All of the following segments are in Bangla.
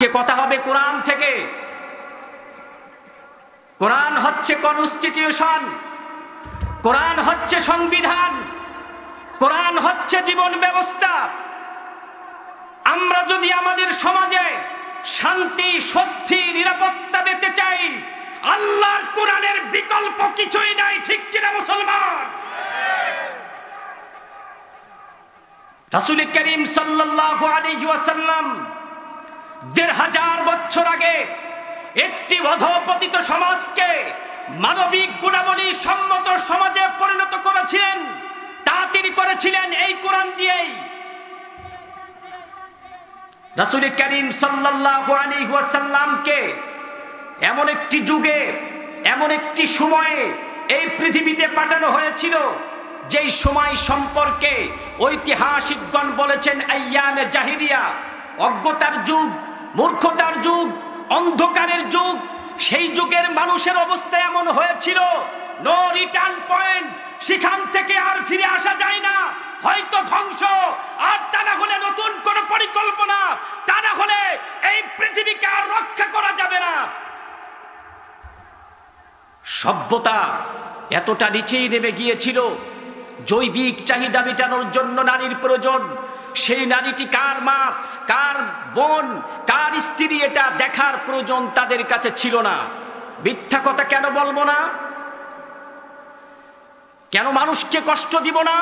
যে কথা হবে কোরআন থেকে। কোরআন হচ্ছে কনস্টিটিউশন, কোরআন হচ্ছে সংবিধান, কোরআন হচ্ছে জীবন ব্যবস্থা। আমরা যদি আমাদের সমাজে শান্তি, স্বস্তি, নিরাপত্তা পেতে চাই, আল্লাহর কোরআনের বিকল্প কিছুই নাই। ঠিক কিনা মুসলমান? রাসূল করিম সাল্লাল্লাহু আলাইহি ওয়াসাল্লাম ১৫০০ বছর আগে একটি অধঃপতিত সমাজকে মানবিক গুণাবলী সম্মত সমাজে পরিণত করেছিলেন। তা তিনি করেছিলেন এই কোরআন দিয়েই। রাসূল করিম সাল্লাল্লাহু আলাইহি ওয়াসাল্লামকে এমন একটি যুগে, এমন একটি সময়ে এই পৃথিবীতে পাঠানো হয়েছিল যেই সময় সম্পর্কে ঐতিহাসিকগণ বলেছেন আইয়ামে জাহিলিয়া, অজ্ঞতার যুগ, মূর্খতার যুগ, অন্ধকারের যুগ। সেই যুগের মানুষের অবস্থা এমন হয়েছিল, নো রিটার্ন পয়েন্ট, সেখান থেকে আর ফিরে আসা যায় না। হয়তো ধ্বংস, আর তা না হলে নতুন কোন পরিকল্পনা, তা না হলে এই পৃথিবীকে আর রক্ষা করা যাবে না। সভ্যতা এতটা নিচেই নেমে গিয়েছিল, জৈবিক চাহিদা মেটানোর জন্য নারীর প্রয়োজন। সেই নারীটি কার মা, কার বোন, কার স্ত্রী, এটা দেখার প্রয়োজন তাদের কাছে ছিল না। মিথ্যা কথা কেন বলবো না? কেন মানুষকে কষ্ট দিব না?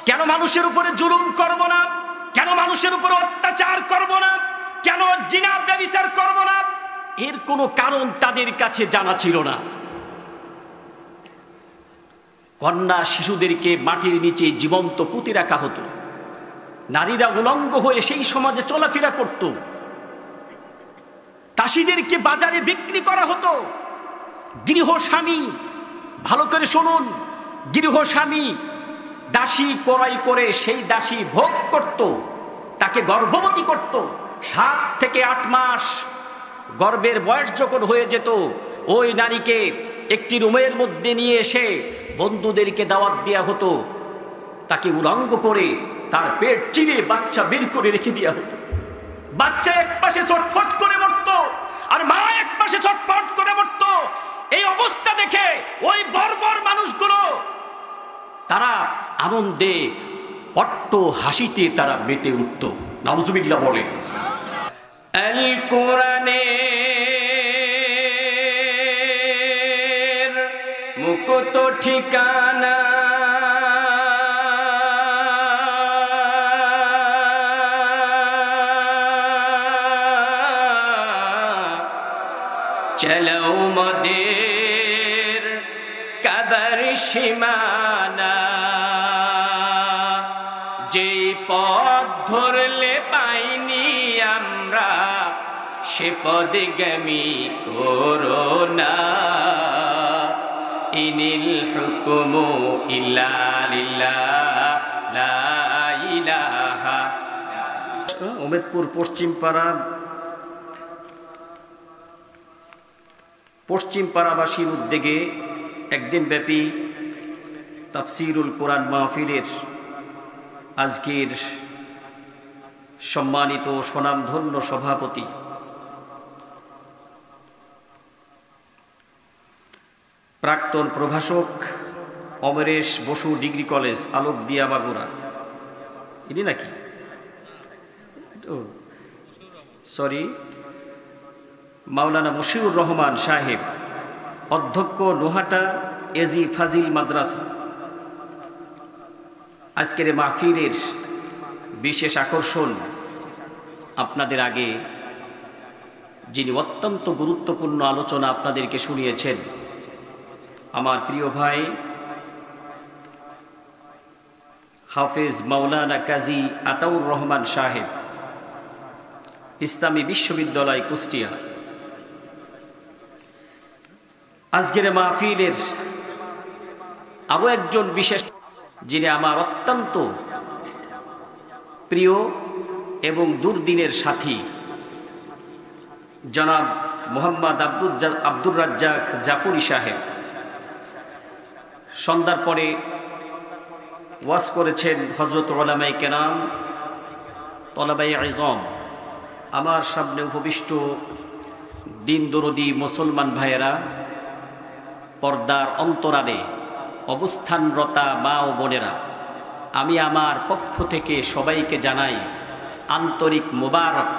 কেন মানুষের উপরে জুলুম করব না? কেন মানুষের উপরে অত্যাচার করব না? কেন জিনা ব্যভিচার করব না? এর কোনো কারণ তাদের কাছে জানা ছিল না। কন্যা শিশুদেরকে মাটির নিচে জীবন্ত পুঁতে রাখা হতো। নারীরা উলঙ্গ হয়ে সেই সমাজে চলাফেরা করত। দাসীদেরকে বাজারে বিক্রি করা হতো। গৃহস্বামী, ভালো করে শুনুন, গৃহস্বামী দাসী ক্রয় করে সেই দাসী ভোগ করত, তাকে গর্ভবতী করত। 7 থেকে 8 মাস গর্ভের বয়স যখন হয়ে যেত, ওই নারীকে একটি রুমের মধ্যে নিয়ে এসে বন্ধুদেরকে দাওয়াত দেওয়া হতো। তাকে উলঙ্গ করে তার পেট চিরে বাচ্চা বের করে রেখে দেওয়া হতো। বাচ্চা এক পাশে ছটফট করে মরত, আর মা এক পাশে ছটফট করে মরত। এই অবস্থা দেখে ওই বর্বর মানুষগুলো তারা আনন্দে, অট্ট হাসিতে তারা মেতে উঠত। নাউজুবিল্লাহ বলে। আল কোরআনের মুকুট ঠিকানা, চলো মোদের কবর সীমানা, যে পথ ধরলে পাইনি আমরা, সে পদগামী করোনা। ইনিল হুকুমু ইল্লা লিল্লাহ, লা ইলাহা। উমেদপুর পশ্চিমপাড়াবাসীর উদ্যোগে একদিন ব্যাপী তাফসিরুল কোরআন মাহফিলের আজকের সম্মানিত স্বনামধন্য সভাপতি প্রাক্তন প্রভাষক অমরেশ বসু ডিগ্রি কলেজ, আলোকদিয়া, বাগুড়া, ইনি নাকি? সরি, মাওলানা মশিউর রহমান সাহেব, অধ্যক্ষ, নোহাটা এজি ফাজিল মাদ্রাসা। আজকের মাহফিলের বিশেষ আকর্ষণ, আপনাদের আগে যিনি অত্যন্ত গুরুত্বপূর্ণ আলোচনা আপনাদেরকে শুনিয়েছেন, আমার প্রিয় ভাই হাফেজ মাওলানা কাজী আতাউর রহমান সাহেব, ইসলামী বিশ্ববিদ্যালয়, কুষ্টিয়া। আজকের মাহফিলের আরো একজন বিশেষ, যিনি আমার অত্যন্ত প্রিয় এবং দুর্দিনের সাথী, জনাব মোহাম্মদ আব্দুর রাজ্জাক জাফরি সাহেব। সন্ধ্যার পরে ওয়াজ করেছেন হযরত উলামায়ে কেরাম, তলাবায়ে ইলম, আমার সামনে উপবিষ্ট দিন দরদি মুসলমান ভাইয়েরা, পর্দার অন্তরালে অবস্থানরতা মা ও বোনেরা, আমি আমার পক্ষ থেকে সবাইকে জানাই আন্তরিক মোবারক,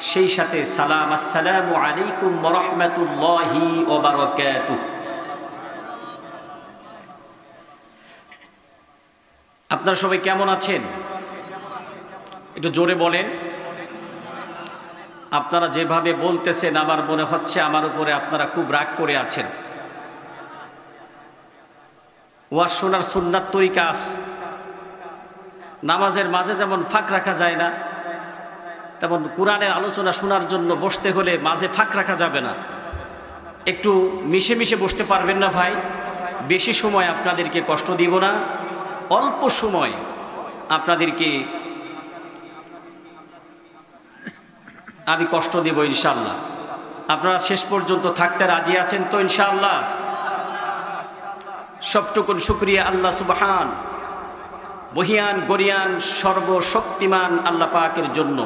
সেই সাথে সালাম। আসসালামু আলাইকুম ওয়া রাহমাতুল্লাহি ওয়া বারাকাতুহু। আপনারা সবাই কেমন আছেন? একটু জোরে বলেন। আপনারা যেভাবে বলতেছেন আমার মনে হচ্ছে আমার উপরে আপনারা খুব রাগ করে আছেন। ওয়াজ শোনার সুন্নাত তরিকা আছে। নামাজের মাঝে যেমন ফাঁক রাখা যায় না, তেমন কোরআনের আলোচনা শোনার জন্য বসতে হলে মাঝে ফাঁক রাখা যাবে না। একটু মিশে মিশে বসতে পারবেন না ভাই? বেশি সময় আপনাদেরকে কষ্ট দিব না, অল্প সময় আপনাদেরকে আমি কষ্ট দেব ইনশাআল্লাহ। আপনারা শেষ পর্যন্ত থাকতে রাজি আছেন তো ইনশাআল্লাহ? সবটুকুন শুকরিয়া আল্লাহ সুবহান, বহিয়ান গরিয়ান সর্বশক্তিমান আল্লাহ পাকের জন্য,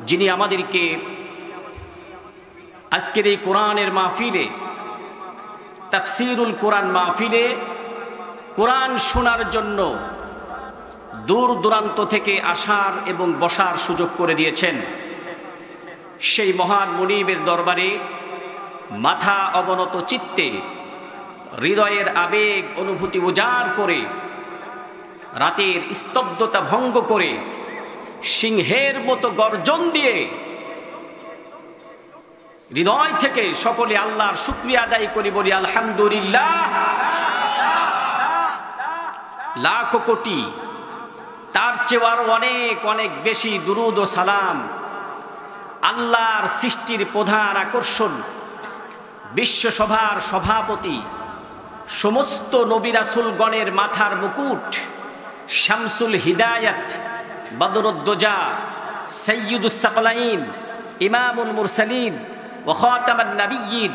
যিনি আমাদেরকে আজকের এই কোরআনের মাহফিলে, তাফসীরুল কোরআন মাহফিলে কোরআন শোনার জন্য দূর দূরান্ত থেকে আসার এবং বসার সুযোগ করে দিয়েছেন। সেই মহান মুনিবের দরবারে মাথা অবনত চিত্তে, হৃদয়ের আবেগ অনুভূতি উজাড় করে, রাতের স্তব্ধতা ভঙ্গ করে, সিংহের মতো গর্জন দিয়ে হৃদয় থেকে সকলে আল্লাহর শুকরিয়া আদায় করি, বলি আলহামদুলিল্লাহ। লাখ কোটি, তার চেয়ে আরো অনেক অনেক বেশি দুরুদ ও সালাম আল্লাহর সৃষ্টির প্রধান আকর্ষণ, বিশ্বসভার সভাপতি, সমস্ত নবী রাসূলগণের মাথার মুকুট, শামসুল হিদায়াত, বদরুদ্দোজা, সাইয়্যিদুস সাকলাইন, ইমামুল মুরসালিন ওয়া খাতামান নাবিয়্যিন,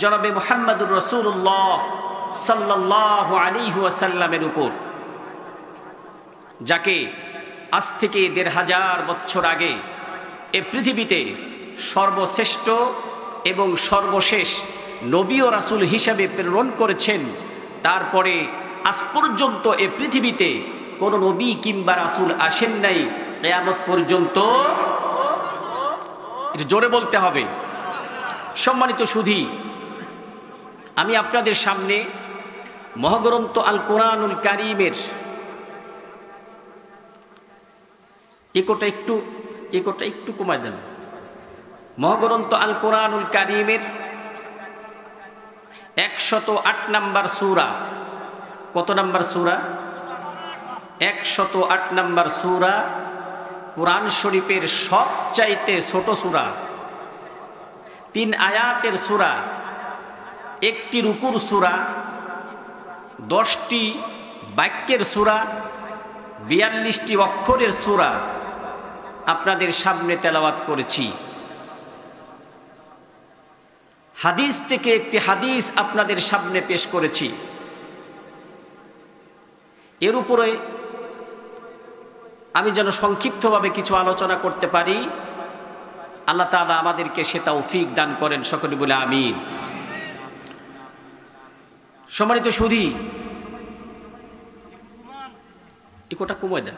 জনাবে মুহাম্মদুর রাসূলুল্লাহ সাল্লাল্লাহু আলাইহি ওয়াসাল্লামের উপর, যাকে আজ থেকে ১৫০০ বছর আগে এ পৃথিবীতে সর্বশ্রেষ্ঠ এবং সর্বশেষ নবী ও রাসূল হিসাবে প্রেরণ করেছেন। তারপরে আজ পর্যন্ত এ পৃথিবীতে কোনো নবী কিংবা রাসূল আসেন নাই কিয়ামত পর্যন্ত। এটা জোরে বলতে হবে। সম্মানিত সুধী, আমি আপনাদের সামনে মহাগ্রন্থ আল কোরআনুল কারীমের ইকোটা একটু কমায় দেন। মহাগ্রন্থ আল কোরআনুল কারীমের ১০৮ নম্বর সূরা। কত নম্বর সূরা? ১০৮ নম্বর সূরা, কোরআন শরীফের সবচাইতে ছোট সূরা, ৩ আয়াতের সূরা, ১টি রুকুর সূরা, ১০টি বাক্যের সূরা, ৪২টি অক্ষরের সূরা আপনাদের সামনে তেলাওয়াত করেছি। হাদিস থেকে একটি হাদিস আপনাদের সামনে পেশ করেছি। এর উপরে আমি যেন সংক্ষিপ্তভাবে কিছু আলোচনা করতে পারি, আল্লাহ তাআলা আমাদেরকে সে তৌফিক দান করেন। সকলে বলে আমিন। সম্মানিত সুধী, ইকোটা কমায় দেন,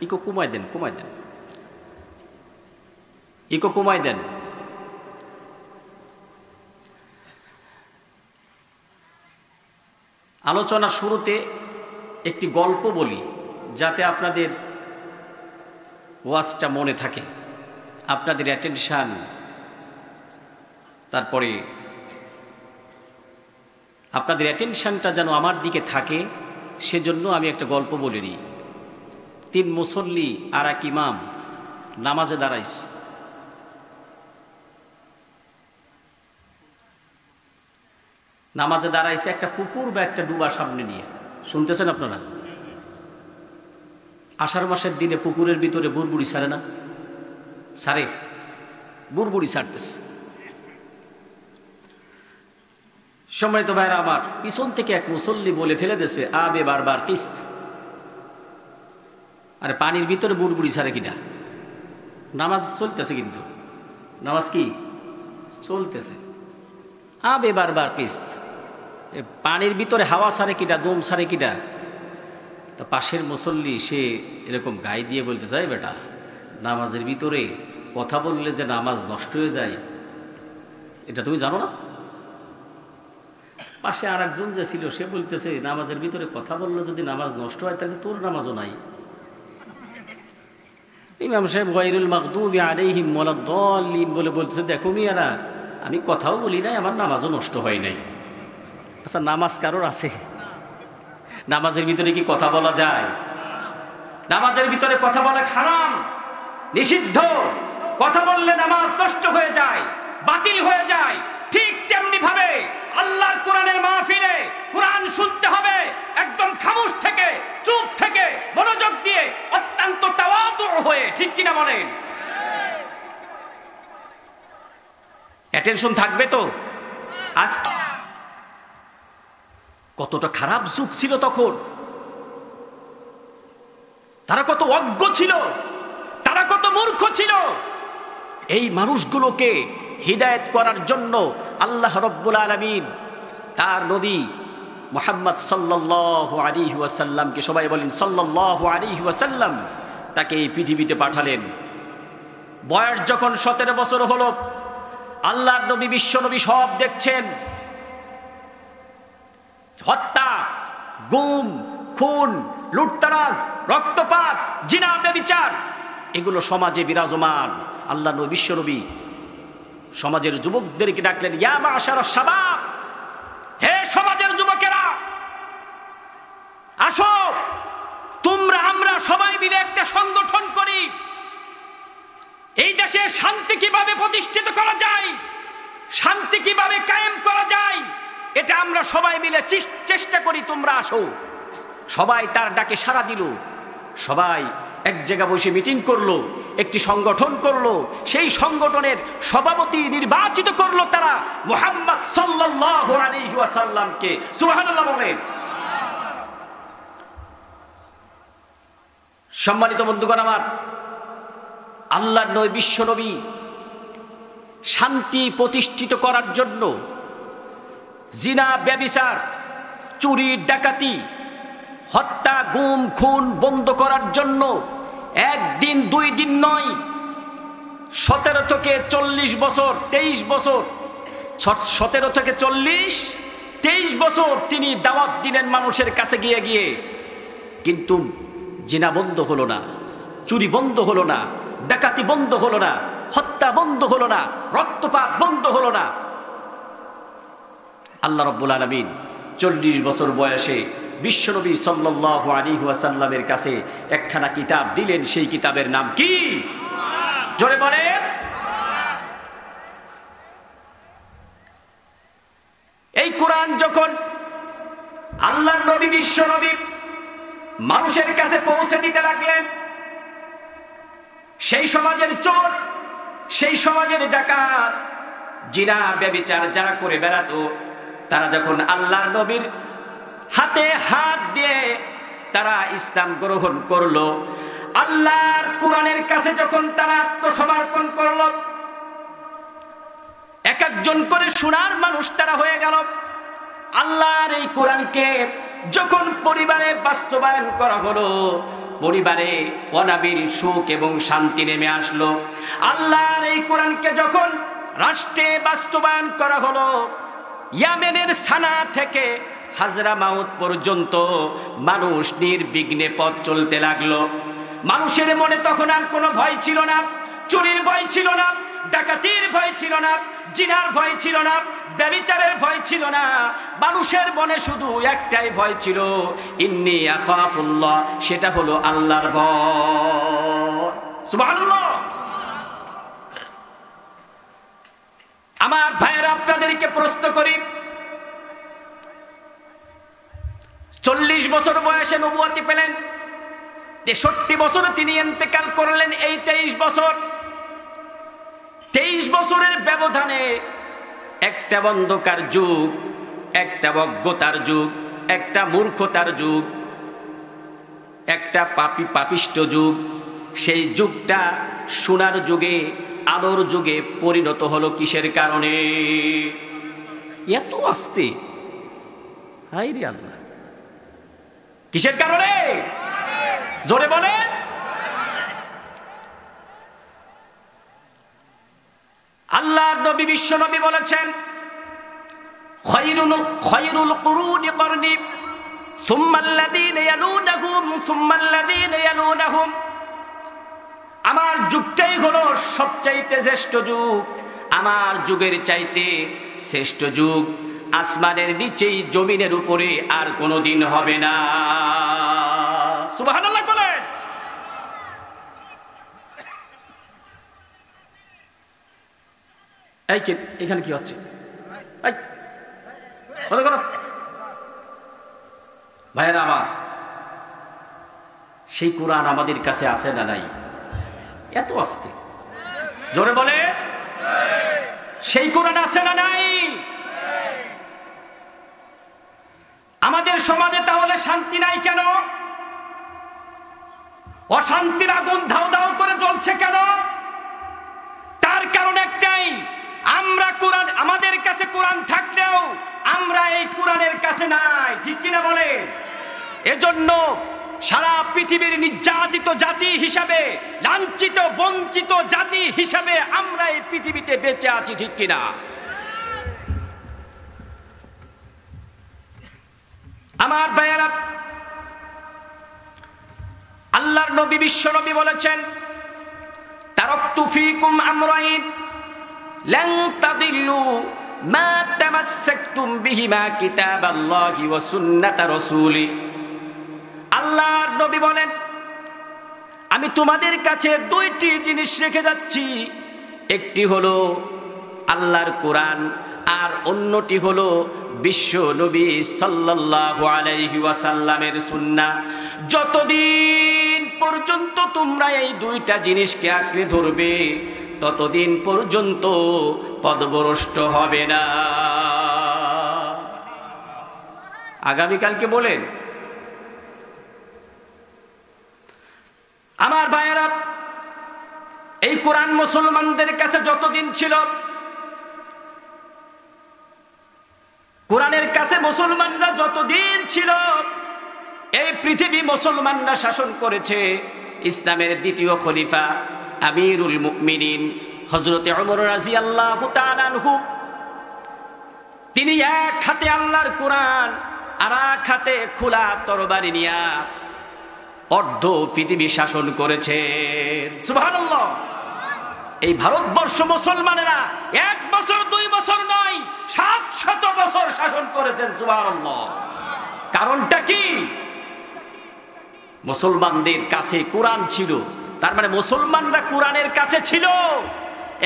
ইকো কমায় দেন, ইকো কমায় দেন। আলোচনার শুরুতে একটি গল্প বলি, যাতে আপনাদের ওয়াজটা মনে থাকে, আপনাদের অ্যাটেনশান, তারপরে আপনাদের অ্যাটেনশানটা যেন আমার দিকে থাকে, সেজন্য আমি একটা গল্প বলে নিই। ৩ মুসল্লি আর এক ইমাম নামাজে দাঁড়াইছে। একটা পুকুর বা একটা ডুবা সামনে নিয়ে। শুনতেছেন আপনারা? আষাঢ় মাসের দিনে পুকুরের ভিতরে বুড়বুড়ি ছাড়ে না? ছাড়ে, বুড়বুড়ি ছাড়তেছে। সম্মানিত ভাইরা আমার, পিছন থেকে এক মুসল্লি বলে ফেলে দিয়েছে, আবে বারবার কিস্ত। আরে পানির ভিতরে বুড়বুড়ি ছাড়ে কিনা? নামাজ চলতেছে, কিন্তু নামাজ কি চলতেছে, আবে বারবার পিস্ত, পানির ভিতরে হাওয়া সারে কিটা, দম সারে কিটা। তা পাশের মুসল্লি সে এরকম গায়ে দিয়ে বলতে চায়, বেটা নামাজের ভিতরে কথা বললে যে নামাজ নষ্ট হয়ে যায়, এটা তুমি জানো না? পাশে আর একজন যে ছিল সে বলতেছে, নামাজের ভিতরে কথা বললে যদি নামাজ নষ্ট হয় তাহলে তোর নামাজও নাই। ইমাম সাহেব গায়রুল মাগদুবি আলাইহিম ওয়ালাদ-দাল্লিন বলে বলতেছে, দেখো মিয়ারা, আমি কথাও বলি নাই, আমার নামাজও নষ্ট হয় নাই। আচ্ছা, নামাজ কারোর আছে? নামাজের ভিতরে কি কথা বলা যায়? নামাজের ভিতরে কথা বলা হারাম, নিষিদ্ধ। কথা বললে নামাজ নষ্ট হয়ে যায়, বাতিল হয়ে যায়। ঠিক তেমনি ভাবে আল্লাহর কোরআনের মাহফিলে কোরআন শুনতে হবে একদম খামোশ থেকে, চুপ থেকে, মনোযোগ দিয়ে, অত্যন্ত তাওয়াদু হয়ে। ঠিক কিনা বলেন? অ্যাটেনশন থাকবে তো। আজকে কতটা খারাপ যুগ ছিল তখন, তারা কত অজ্ঞ ছিল, তারা কত মূর্খ ছিল। এই মানুষগুলোকে হিদায়াত করার জন্য আল্লাহ রব্বুল আলামিন তার নবী মুহাম্মদ সাল্লাল্লাহু আলাইহি ওয়াসাল্লামকে, সবাই বলেন সাল্লাল্লাহু আলাইহি ওয়াসাল্লাম, তাকে এই পৃথিবীতে পাঠালেন। বয়স যখন 17 বছর হলো, আল্লাহর নবী, বিশ্ব নবী সব দেখছেন। হত্যা, গুম, খুন, লুটতারাজ, রক্তপাত, জিনা, ব্যভিচার, এগুলো সমাজে বিরাজমান। আল্লাহ নবী, বিশ্ব নবী সমাজের যুবকদেরকে ডাকলেন, ইয়া মাশারাশ শাবাব, হে সমাজের যুবকেরা, আসো তোমরা আমরা সবাই মিলে একটা সংগঠন করি। এই দেশে শান্তি কিভাবে প্রতিষ্ঠিত করা যায়, শান্তি কিভাবে কায়েম করা যায়, এটা আমরা সবাই মিলে চেষ্টা করি, তোমরা আসো। সবাই তার ডাকে সাড়া দিল। সবাই এক জায়গা বসে মিটিং করলো, একটি সংগঠন করলো। সেই সংগঠনের সভাপতি নির্বাচিত করলো তারা মুহাম্মদ সাল্লাল্লাহু আলাইহি ওয়াসাল্লামকে। সুবহানাল্লাহ বলেন। সম্মানিত বন্ধুগণ আমার, আল্লাহর নবী, বিশ্ব নবী শান্তি প্রতিষ্ঠিত করার জন্য জিনা, ব্যভিচার, চুরি, ডাকাতি, হত্যা, গুম, খুন বন্ধ করার জন্য একদিন 2 দিন নয়, 17 থেকে 40 বছর, 23 বছর, 17 থেকে 40, 23 বছর তিনি দাওয়াত দিলেন মানুষের কাছে গিয়ে গিয়ে। কিন্তু জিনা বন্ধ হলো না, চুরি বন্ধ হলো না, ডাকাতি বন্ধ হলো না, হত্যা বন্ধ হলো না, রক্তপাত বন্ধ হলো না। আল্লাহ রাব্বুল আলামিন 40 বছর বয়সে বিশ্বনবী সাল্লাল্লাহু আলাইহি ওয়াসাল্লামের কাছে একখানা কিতাব দিলেন। সেই কিতাবের নাম কি? জোরে বলেন। এই কোরআন যখন আল্লাহর নবী, বিশ্বনবী মানুষের কাছে পৌঁছে দিতে লাগলেন, সেই সমাজের চোর, সেই সমাজের ডাকাত, জিনা, ব্যভিচার যারা করে বেড়াতো, তারা যখন আল্লাহর নবীর হাতে হাত দিয়ে তারা ইসলাম গ্রহণ করলো, আল্লাহর কোরআনের কাছে যখন তারা আত্মসমর্পণ করলো, এক একজন করে সোনার মানুষ তারা হয়ে গেল। আল্লাহর এই কোরআনকে যখন পরিবারে বাস্তবায়ন করা হলো, পরিবারে অনাবিল সুখ এবং শান্তি নেমে আসলো। আল্লাহর এই কোরআনকে যখন রাষ্ট্রে বাস্তবায়ন করা হলো, ইয়ামেনের সানা থেকে হাজরামাউত পর্যন্ত মানুষ নির্বিঘ্নে পথ চলতে লাগলো। মানুষের মনে তখন আর কোনো ভয় ছিল না, চুরির ভয় ছিল না, ডাকাতির ভয় ছিল না, জিনার ভয় ছিল না, ব্যভিচারের ভয় ছিল না। মানুষের মনে শুধু একটাই ভয় ছিল, ইন্নী আখাফুল্লাহ, সেটা হলো আল্লাহর ভয়। সুবহানাল্লাহ। আমার ভাইয়েরা, আপনাদেরকে প্রশ্ন করি, 40 বছর বয়সে নবুয়তি পেলেন, 63 বছরে তিনি ইন্তেকাল করলেন। এই 23 বছর, 23 বছরের ব্যবধানে একটা অন্ধকার যুগ, একটা অজ্ঞতার যুগ, একটা মূর্খতার যুগ, একটা পাপিষ্ট যুগ, সেই যুগটা সোনার যুগে, আলোর যুগে পরিণত হলো কিসের কারণে? এত আস্তে, হায় রে আল্লাহ, কিসের কারণে? জোরে বলেন। আল্লাহর নবী, বিশ্ব নবী বলেছেন, খায়রুল কুরুনি করনি সুম্মা আল্লাযীনা ইয়ালুনাহুম সুম্মা আল্লাযীনা ইয়ালুনাহুম। আমার যুগটাই হলো সবচাইতে শ্রেষ্ঠ যুগ, আমার যুগের চাইতে শ্রেষ্ঠ যুগ আসমানের নিচেই জমিনের উপরে আর কোনোদিন হবে না। সুবহানাল্লাহ বলেন। এই কি এখানে কি হচ্ছে? ভাইয়েরা আমার, সেই কোরআন আমাদের কাছে আছে না নাই? এত আস্তে, জোরে বলে, সেই কোরআন আছে না নাই? আমাদের সমাজে তাহলে শান্তি নাই কেন? অশান্তির আগুন ধাও ধাও করে জ্বলছে কেন? তার কারণ একটাই, আমরা কোরআন, আমাদের কাছে কোরআন থাকলেও আমরা এই কোরআনের কাছে নাই। ঠিক কিনা বলে? এজন্য সারা পৃথিবীর নির্যাতিত জাতি হিসাবে, লাঞ্ছিত বঞ্চিত জাতি হিসাবে আমরা এই পৃথিবীতে বেঁচে আছি। ঠিক কিনা? আমার ভাইয়েরা, আল্লাহর নবী, বিশ্ব নবী বলেছেন, তারাকতু ফীকুম আমরাইন লান তাদিল্লু মা তামাসসাকতুম বিহিমা কিতাবাল্লাহি ওয়া সুন্নাতা রাসূলি। আল্লাহর নবী বলেন, আমি তোমাদের কাছে দুইটি জিনিস রেখে যাচ্ছি, একটি হলো আল্লাহর কোরআন, আর অন্যটি হলো বিশ্ব নবী সাল্লাল্লাহু আলাইহি ওয়াসাল্লামের সুন্নাহ। যতদিন পর্যন্ত তোমরা এই দুইটা জিনিসকে আঁকড়ে ধরবে, ততদিন পর্যন্ত পথভ্রষ্ট হবে না। আগামীকালকে বলেন। আমার ভাইয়েরা, এই কোরআন মুসলমানদের কাছে যতদিন ছিল, কোরআনের কাছে মুসলমানরা যতদিন ছিল, এই পৃথিবী মুসলমানরা শাসন করেছে। ইসলামের দ্বিতীয় খলিফা আমিরুল মুমিনিন হযরত ওমর রাদিয়াল্লাহু তাআলা আনহু, তিনি এক হাতে আল্লাহর কোরআন আর এক হাতে খোলা তরবারি নিয়ে অর্ধ পৃথিবী শাসন করেছেন। সুবহানাল্লাহ। এই ভারতবর্ষ মুসলমানেরা 1 বছর 2 বছর নয়, 700 বছর শাসন করেছেন। সুবহানাল্লাহ। কারণটা কি? মুসলমানদের কাছে কোরআন ছিল, তার মানে মুসলমানরা কোরআনের কাছে ছিল।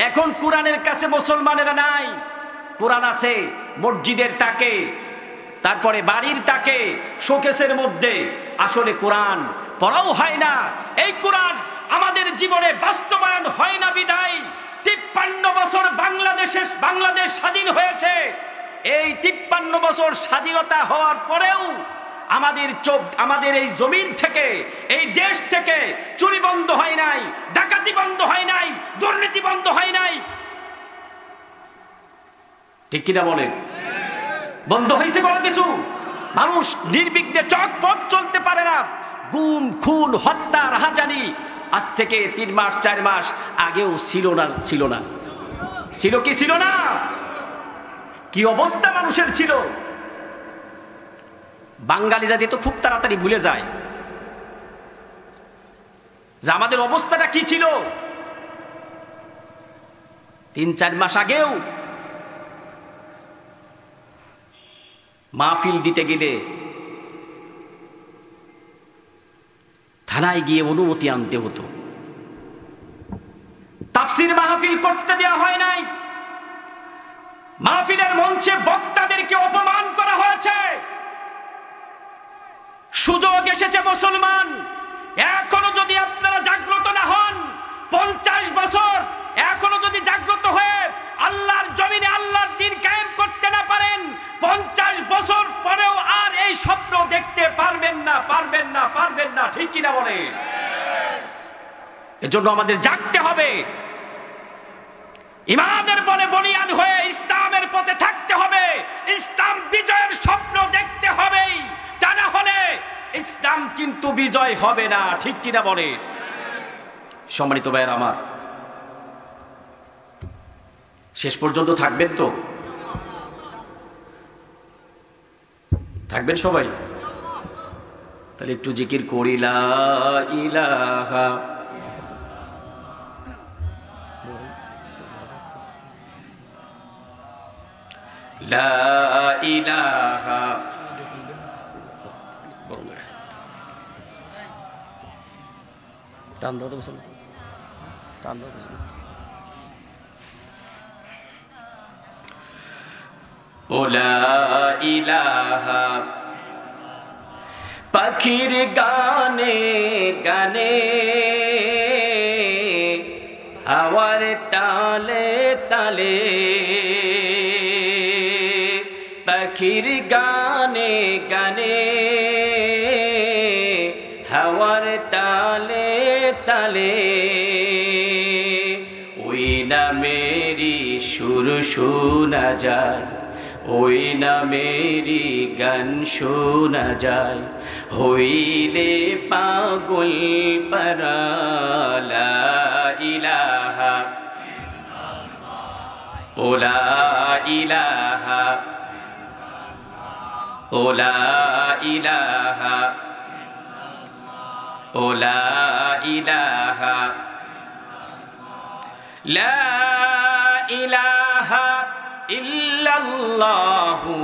এখন কোরআনের কাছে মুসলমানেরা নাই। কোরআন আছে মসজিদের তাকে, তারপরে বাড়ির তাকে, শোকেসের মধ্যে, আসলে কোরআন পড়াও হয় না। এই কোরআন আমাদের জীবনে বাস্তবায়ন হয় না বিধায় 53 বছর বাংলাদেশ স্বাধীন হয়েছে। এই 53 বছর স্বাধীনতা হওয়ার পরেও আমাদের এই জমিন থেকে, এই দেশ থেকে চুরি বন্ধ হয় নাই, ডাকাতি বন্ধ হয় নাই, দুর্নীতি বন্ধ হয় নাই। ঠিক কিনা বলেন? বন্ধ হয়েছে বড় কিছু? মানুষ নির্বিঘ্নে চকপথ চলতে পারে না। গুম, খুন, হত্যা, রাহাজানি আজ থেকে 3 মাস 4 মাস আগেও ছিল না? ছিল কি ছিল না? কি অবস্থা মানুষের ছিল? বাঙালি জাতি তো খুব তাড়াতাড়ি ভুলে যায় যে আমাদের অবস্থাটা কি ছিল। 3-4 মাস আগেও মাহফিল দিতে গেলে থানায় গিয়ে অনুমতি আনতে হতো। তাফসীর মাহফিল করতে দেওয়া হয় নাই। মাহফিলের মঞ্চে বক্তাদেরকে অপমান করা হয়েছে। সুযোগ এসেছে মুসলমান, এখনো যদি আপনারা জাগ্রত না হন, 50 বছর এখনো যদি জাগ্রত হয়ে আল্লাহর জমিনে আল্লাহর দ্বীন কায়েম করতে না পারেন, 50 বছর পরেও আর এই স্বপ্ন দেখতে পারবেন না। ঠিক কিনা বলে? এজন্য আমাদের জাগতে হবে, ইমানের বলে বলিয়ান হয়ে ইসলামের পথে থাকতে হবে, ইসলাম বিজয়ের স্বপ্ন দেখতে হবে। তা না হলে ইসলাম কিন্তু বিজয় হবে না, ঠিক কিনা বলে? সম্মানিত ভাইয়েরা আমার, শেষ পর্যন্ত থাকবেন তো? থাকবেন সবাই? তাহলে একটু জিকির করি, লা ইলাহা লা ইলাহা টান দাও তো বসে, টান দাও বসে। ও লা ইলাহা পাখির গানে গানে, হাওয়ার তালে তালে, পাখির গানে গানে, হাওয়ার তালে তালে, ওই নামেরই সুর শোনা যায়, ওই নামেরই গান শোনা যায়, হইলে পাগল পারা। লা ইলাহা ও লা ইলাহা ও লা ইলাহা ও লা ইলাহা লা ইলাহা ইল্লাল্লাহু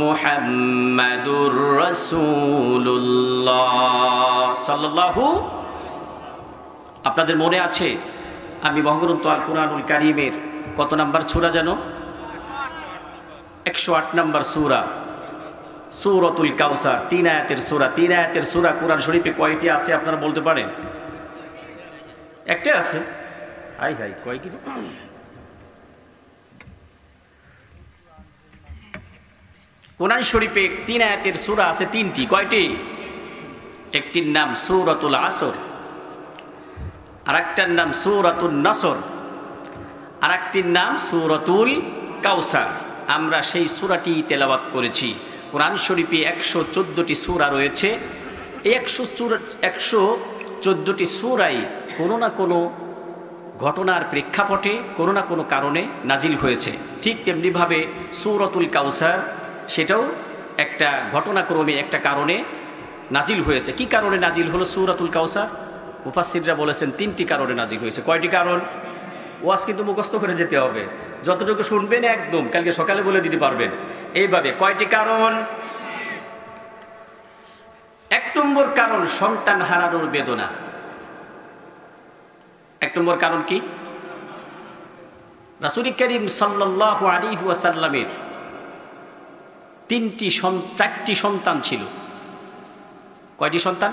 মুহাম্মাদুর রাসূলুল্লাহ সাল্লাল্লাহু। আপনাদের মনে আছে আমি মহাগ্রন্থ আল কুরআনুল কারীমের কত নাম্বার সূরা যেন? 108 নাম্বার সূরা, সূরাতুল কাউসার, 3 আয়াতের সূরা। 3 আয়াতের সূরা কুরআন শরীফে কয়টি আছে আপনারা বলতে পারেন? একটা আছে। হাই হাই, কয় কি? কুরআন শরীফে 3 আয়াতের সূরা আছে 3টি। কয়টি? একটির নাম সূরাতুল আসর, আরেকটার নাম সূরাতুন নাসর, আরেকটির নাম সূরাতুল কাউসার। আমরা সেই সূরাটি তেলাওয়াত করেছি। কুরআন শরীফে 114টি সূরা রয়েছে। এই 114টি সূরাই কোনো না কোনো ঘটনার প্রেক্ষাপটে, কোনো না কোনো কারণে নাজিল হয়েছে। ঠিক তেমনিভাবে সূরাতুল কাউসার সেটাও একটা ঘটনাক্রমে একটা কারণে নাজিল হয়েছে। কি কারণে নাজিল হলো সূরাতুল কাউসার? মুফাসসিররা বলেছেন 3টি কারণে নাজিল হয়েছে। কয়টি কারণ? ওয়াজ কিন্তু মুখস্থ করে যেতে হবে, যতটুকু শুনবেন একদম কালকে সকালে বলে দিতে পারবেন। এইভাবে কয়টি কারণ? 1 নম্বর কারণ সন্তান হারানোর বেদনা। 1 নম্বর কারণ কি? রাসূল করিম সাল্লাল্লাহু আলাইহি ওয়াসাল্লামের 4টি সন্তান ছিল। কয়টি সন্তান?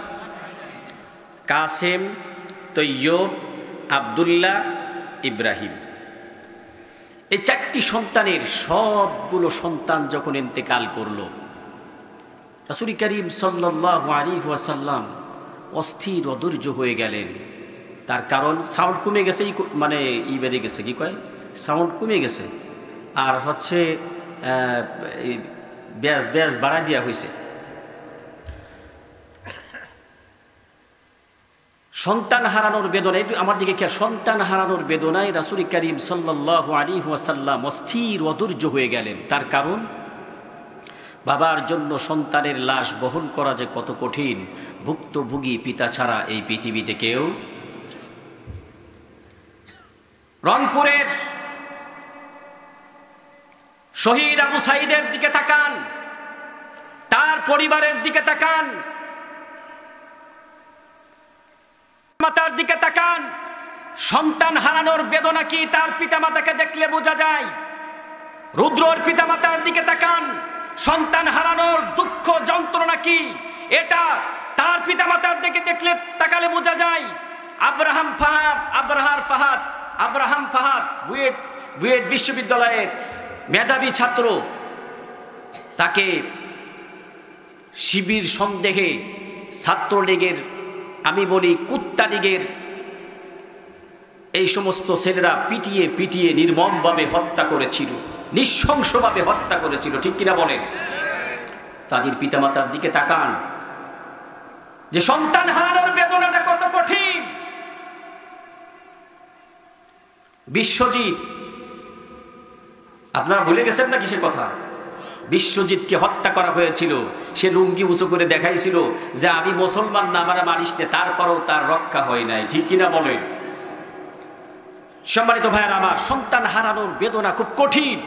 কাসেম, তৈয়ব, আব্দুল্লাহ, ইব্রাহিম। এই 4টি সন্তানের সবগুলো সন্তান যখন ইন্তেকাল করল, রাসূল করিম সাল্লাল্লাহু আলাইহি ওয়াসাল্লাম অস্থির অধৈর্য হয়ে গেলেন। তার কারণ সাউন্ড কমে গেছে, মানে বেড়ে গেছে, কি কয়, সাউন্ড কমে গেছে, আর হচ্ছে ব্যাস বাড়াই দেওয়া হয়েছে। সন্তান হারানোর বেদনায়, একটু আমার দিকে খেয়াল, সন্তান হারানোর বেদনায় রাসূল করিম সাল্লাল্লাহু আলাইহি ওয়াসাল্লাম অস্থির অধৈর্য হয়ে গেলেন। তার কারণ বাবার জন্য সন্তানের লাশ বহন করা যে কত কঠিন, ভুক্তভোগী পিতা ছাড়া এই পৃথিবীতে কেউ। রংপুরের শহীদ আবু সাঈদের দিকে তাকান, তার পরিবারের দিকে তাকান, মাতার দিকে তাকান। সন্তান হারানোর বেদনা কি তার পিতামাতাকে দেখলে বোঝা যায়। রুদ্রর পিতামাতার দিকে তাকান, সন্তান হারানোর দুঃখ যন্ত্রণা কি এটা তার পিতামাতার দিকে দেখলে তাকালে বোঝা যায়। আব্রাহাম ফাহাদ বুয়েট বিশ্ববিদ্যালয়ের মেধাবী ছাত্র, তাকে শিবির সন্দেহে ছাত্রলীগের, আমি বলি কুত্তা লীগের এই সমস্ত ছেলেরা পিটিয়ে পিটিয়ে নির্মমভাবে হত্যা করেছিল, নৃশংসভাবে হত্যা করেছিল, ঠিক কিনা বলেন? তাদের পিতামাতার দিকে তাকান, যে সন্তান হারানোর বেদনাটা কত কঠিন। বিশ্বজিৎ, আপনারা ভুলে গেছেন নাকি সে কথা? বিশ্বজিৎকে হত্যা করা হয়েছিল। সে লুঙ্গি উঁচু করে দেখাইছিল যে আমি মুসলমান না, আমার মারিসতে, তারপরও তার রক্ষা হয় নাই, ঠিক কিনা বলেন? সম্মানিত ভাইয়েরা আমার, সন্তান হারানোর বেদনা খুব কঠিন।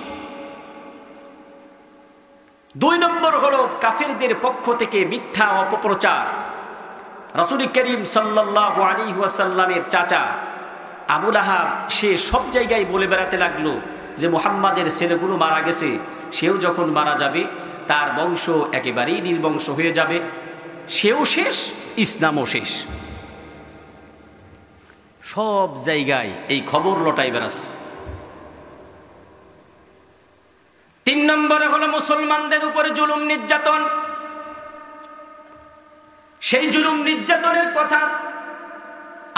2 নম্বর হলো কাফেরদের পক্ষ থেকে মিথ্যা অপপ্রচার। রাসূল করিম সাল্লাল্লাহু আলাইহি ওয়াসাল্লামের চাচা আবু লাহাব সে সব জায়গায় বলে বেড়াতে লাগলো যে মুহাম্মাদের ছেলেগুলো মারা গেছে, সেও যখন মারা যাবে তার বংশ একেবারেই নির্বংশ হয়ে যাবে, সেও শেষ, ইসলামও শেষ। সব জায়গায় এই খবর লটাই বেড়াচ্ছে। 3 নম্বরে হলো মুসলমানদের উপরে জুলুম নির্যাতন। সেই জুলুম নির্যাতনের কথা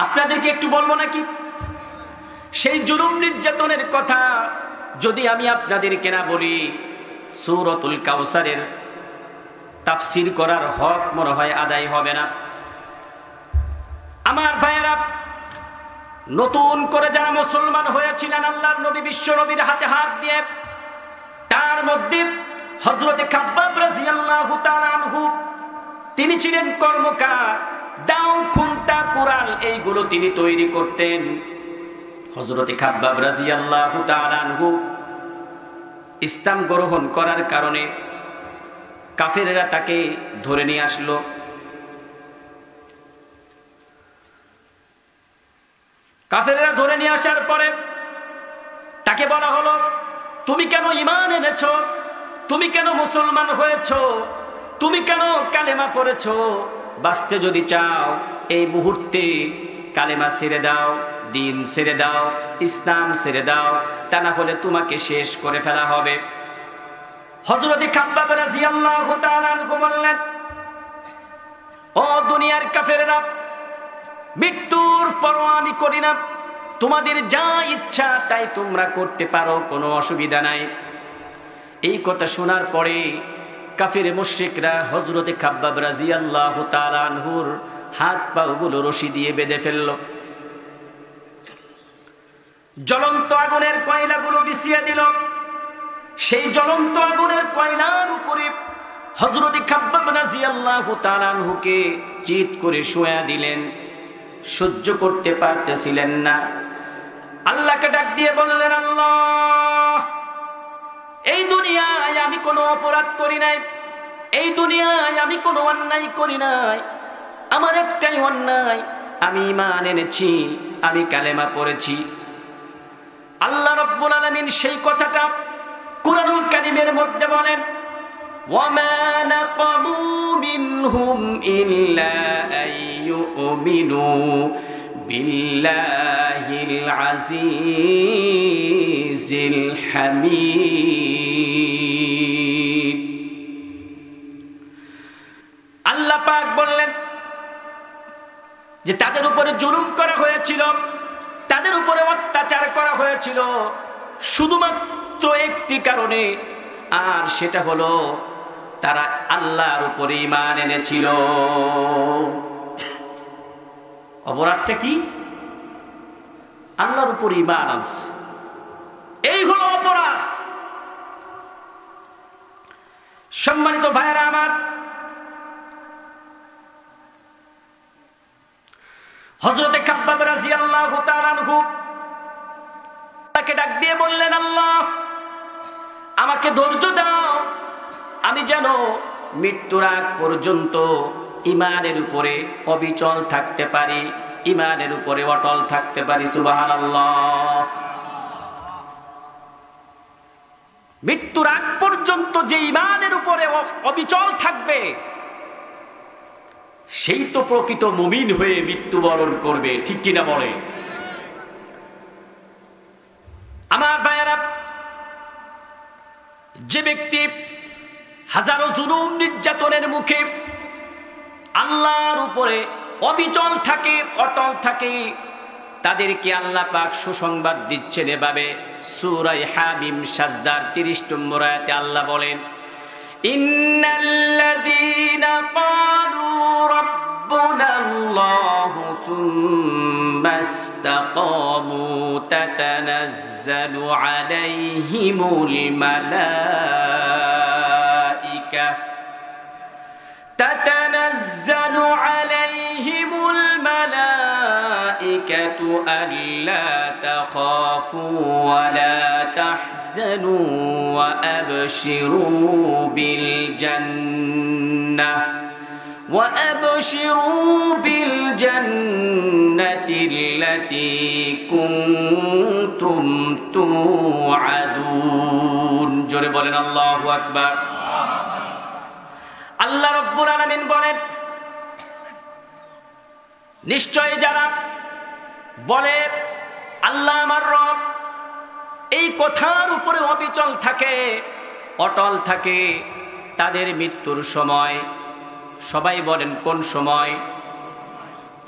আপনাদেরকে একটু বলবো নাকি? সেই জুলুম নির্যাতনের কথা যদি আমি আপনাদেরকে না বলি, সূরাতুল কাউসারের তাফসীর করার হক মনে হয় আদায় হবে না। আমার ভাইয়েরা, নতুন করে যারা মুসলমান হয়েছিলেন আল্লাহর নবী বিশ্ব নবীর হাতে হাত দিয়ে, তার মধ্যে হযরতে খাব্বাব রাদিয়াল্লাহু তাআলা আনহু, তিনি ছিলেন কর্মকার। দাও, খুন্তা, কুড়াল এইগুলো তিনি তৈরি করতেন। হযরতে খাব্বাব রাদিয়াল্লাহু তাআলা আনহু ইসলাম গ্রহণ করার কারণে কাফেররা তাকে ধরে নিয়ে আসলো। কাফেররা ধরে নিয়ে আসার পরে তাকে বলা হলো, তুমি কেন ঈমান এনেছো? তুমি কেন মুসলমান হয়েছো? তুমি কেন কালেমা পড়েছো? বাঁচতে যদি চাও এই মুহূর্তে কালেমা ছেড়ে দাও, দিন ছেড়ে দাও, ইসলাম ছেড়ে দাও, তা না হলে তোমাকে শেষ করে ফেলা হবে। হযরত খাব্বাব রাদিয়াল্লাহু তাআলা আনহু বললেন, ও দুনিয়ার কাফেররা, মৃত্যুর পরও আমি করি না, তোমাদের যা ইচ্ছা তাই তোমরা করতে পারো, কোনো অসুবিধা নাই। এই কথা শোনার পরে কাফের মুশরিকরা হযরত খাব্বাব রাদিয়াল্লাহু তাআলা আনহুর হাত পাগুলো রশি দিয়ে বেঁধে ফেলল। জ্বলন্ত আগুনের কয়লাগুলো বিছিয়ে দিল। সেই জ্বলন্ত আগুনের কয়লার উপরে হযরত খাব্বাব রাদিয়াল্লাহু তাআলা আনহুকে চিৎ করে শোয়া দিলেন। সহ্য করতে পারতেছিলেন না। আল্লাহকে ডাক দিয়ে বললেন, আল্লাহ, এই দুনিয়ায় আমি কোনো অপরাধ করি নাই, এই দুনিয়ায় আমি কোনো অন্যায় করি নাই। আমার একটাই অন্যায়, আমি ঈমান এনেছি, আমি কালেমা পড়েছি। আল্লাহ রাব্বুল আলামিন সেই কথাটা কুরআনুল কারীমের মধ্যে বলেন, ওয়ামা নাকামু মিনহুম ইল্লা আইয়ুমিনু বিল্লাহিল আজিজিল হামিদ। আল্লাহ পাক বললেন যে তাদের উপরে জুলুম করা হয়েছিল, তাদের উপরে অত্যাচার করা হয়েছিল শুধুমাত্র একটি কারণে, আর সেটা হলো তারা আল্লাহর উপরে ঈমান এনেছিল। অপরাধটা কি? আল্লাহর উপরে ঈমান আনছে, এই হলো অপরাধ। সম্মানিত ভাইয়েরা আমার, হযরত খাব্বাব রাদিয়াল্লাহু তাআলা আনহু তাকে ডাক দিয়ে বললেন, আল্লাহ, আমাকে ধৈর্য দাও, আমি যেন মৃত্যুর আগ পর্যন্ত ঈমানের উপরে অবিচল থাকতে পারি, ঈমানের উপরে অটল থাকতে পারি। সুবহানাল্লাহ। মৃত্যুর আগ পর্যন্ত যে ঈমানের উপরে অবিচল থাকবে, সেই তো প্রকৃত মুমিন হয়ে মৃত্যুবরণ করবে, ঠিক কিনা বলে? আমার ভাইয়েরা, যে ব্যক্তি হাজারো জুলুম নির্যাতনের মুখে আল্লাহর উপরে অবিচল থাকে, অটল থাকে, তাদেরকে আল্লাহ পাক সুসংবাদ দিচ্ছেন এভাবে। সূরা হামিম সাজদার 30 নম্বর আয়াতে আল্লাহ বলেন, ইন্নাল্লাযীনা ক্বালু রাব্বুনাল্লাহু তুম্মা ইসতাকামু তাতানাজ্জালু আলাইহিমুল মালাইকা ألا تخافوا ولا تحزنوا وأبشروا بالجنة التي كنتم توعدون জোরে বলেন আল্লাহু আকবার। আল্লাহ রাব্বুল আলামিন বলেন, নিশ্চয় যারা বলে আল্লাহ আমার রব, এই কথার উপরে অবিচল থাকে, অটল থাকে, তাদের মৃত্যুর সময়, সবাই বলেন কোন সময়?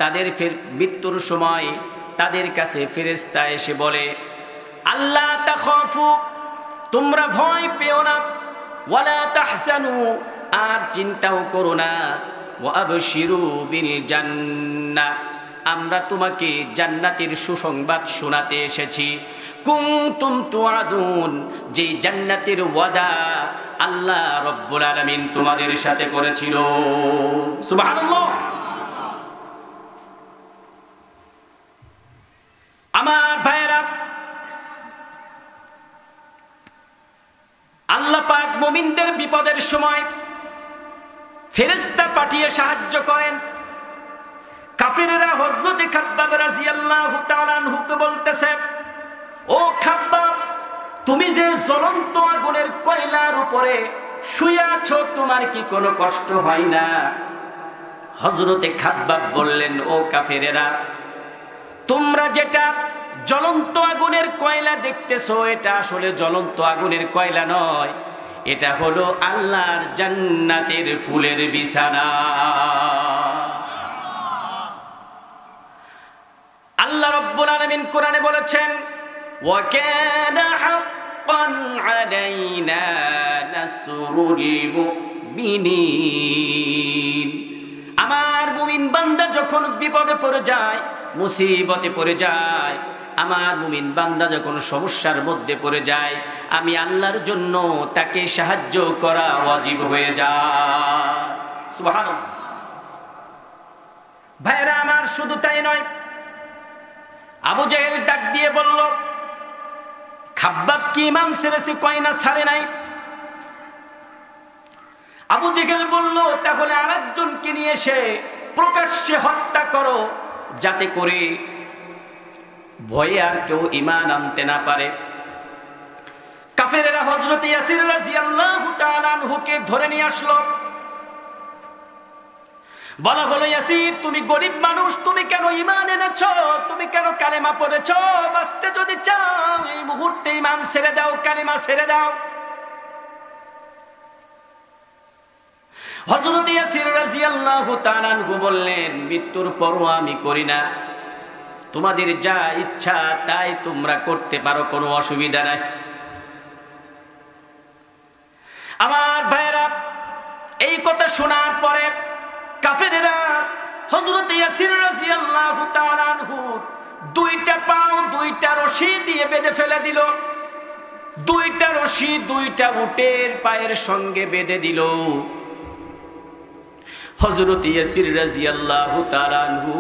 তাদের মৃত্যুর সময় তাদের কাছে ফেরেশতা এসে বলে, আল্লাহ তাখাফু, তোমরা ভয় পেও না, ওয়ালা তাহজানু, আর চিন্তাও করো না, ওয়া আবশিরু বিল জান্নাহ, আমরা তোমাকে জান্নাতের সুসংবাদ শোনাতে এসেছি। কুনতুম তুআদুন, যেই জান্নাতের ওয়াদা আল্লাহ রব্বুল আলামিন তোমাদের সাথে করেছিল। সুবহানাল্লাহ। আমার ভাইরা, আল্লাহ পাক মুমিনদের বিপদের সময় ফেরেশতা পাঠিয়ে সাহায্য করেন। কাফিররা হযরত খাব্বাব রাদিয়াল্লাহু তাআলা আনহুকে বলতেছে, ও খাব্বাব, তুমি যে জ্বলন্ত আগুনের কয়লার উপরে শুয়ে আছো, তোমার কি কোনো কষ্ট হয় না? হযরত খাব্বাব বললেন, ও কাফিরেরা, তোমরা যেটা জ্বলন্ত আগুনের কয়লা দেখতেছো, এটা আসলে জ্বলন্ত আগুনের কয়লা নয়, এটা হলো আল্লাহর জান্নাতের ফুলের বিছানা। আল্লাহ রাব্বুল আলামিন কোরআনে বলেছেন, ওয়া কানা হাক্কান আলাইনা নাসরুল মুমিনিন। আমার মুমিন বান্দা যখন বিপদে পড়ে যায়, মুসিবতে পড়ে যায়, আমার মুমিন বান্দা যখন সমস্যার মধ্যে পড়ে যায়, আমি আল্লাহর জন্য তাকে সাহায্য করা ওয়াজিব হয়ে যায়। সুবহানাল্লাহ। ভাইরা আমার, শুধু তাই নয়, আবু জেহেল ডাক দিয়ে বলল, খাব্বাব কি ঈমান ছেড়েছে? কয় না, ছাড়ে নাই। আবু জেহেল বলল, তাহলে আরেকজনকে নিয়ে এসে প্রকাশ্যে হত্যা করো, যাতে করে ভয়ে আর কেউ ঈমান আনতে না পারে। কাফেরেরা হযরত ইয়াসির রাদিয়াল্লাহু তাআলা আনহুকে ধরে নিয়ে আসলো। বলা হলো, ইয়াসির, তুমি গরিব মানুষ, তুমি কেন ঈমান এনেছো? তুমি কেন কালেমা পড়েছো? বাঁচতে যদি চাও এই মুহূর্তে ঈমান ছেড়ে দাও, কালেমা ছেড়ে দাও। হযরত ইয়াসির রাদিয়াল্লাহু তাআলা আনহু বললেন, মৃত্যুর পরও আমি করি না, তোমাদের যা ইচ্ছা তাই তোমরা করতে পারো, কোনো অসুবিধা নাই। আমার ভাইরা, এই কথা শোনার পরে কাফেরেরা হযরত ইয়াসির রাদিয়াল্লাহু তাআলা আনহুর দুইটা পাও দুইটা রশি দিয়ে বেঁধে ফেলে দিল। দুইটা রশি দুইটা উটের পায়ের সঙ্গে বেঁধে দিল। হযরত ইয়াসির রাদিয়াল্লাহু তাআলা আনহু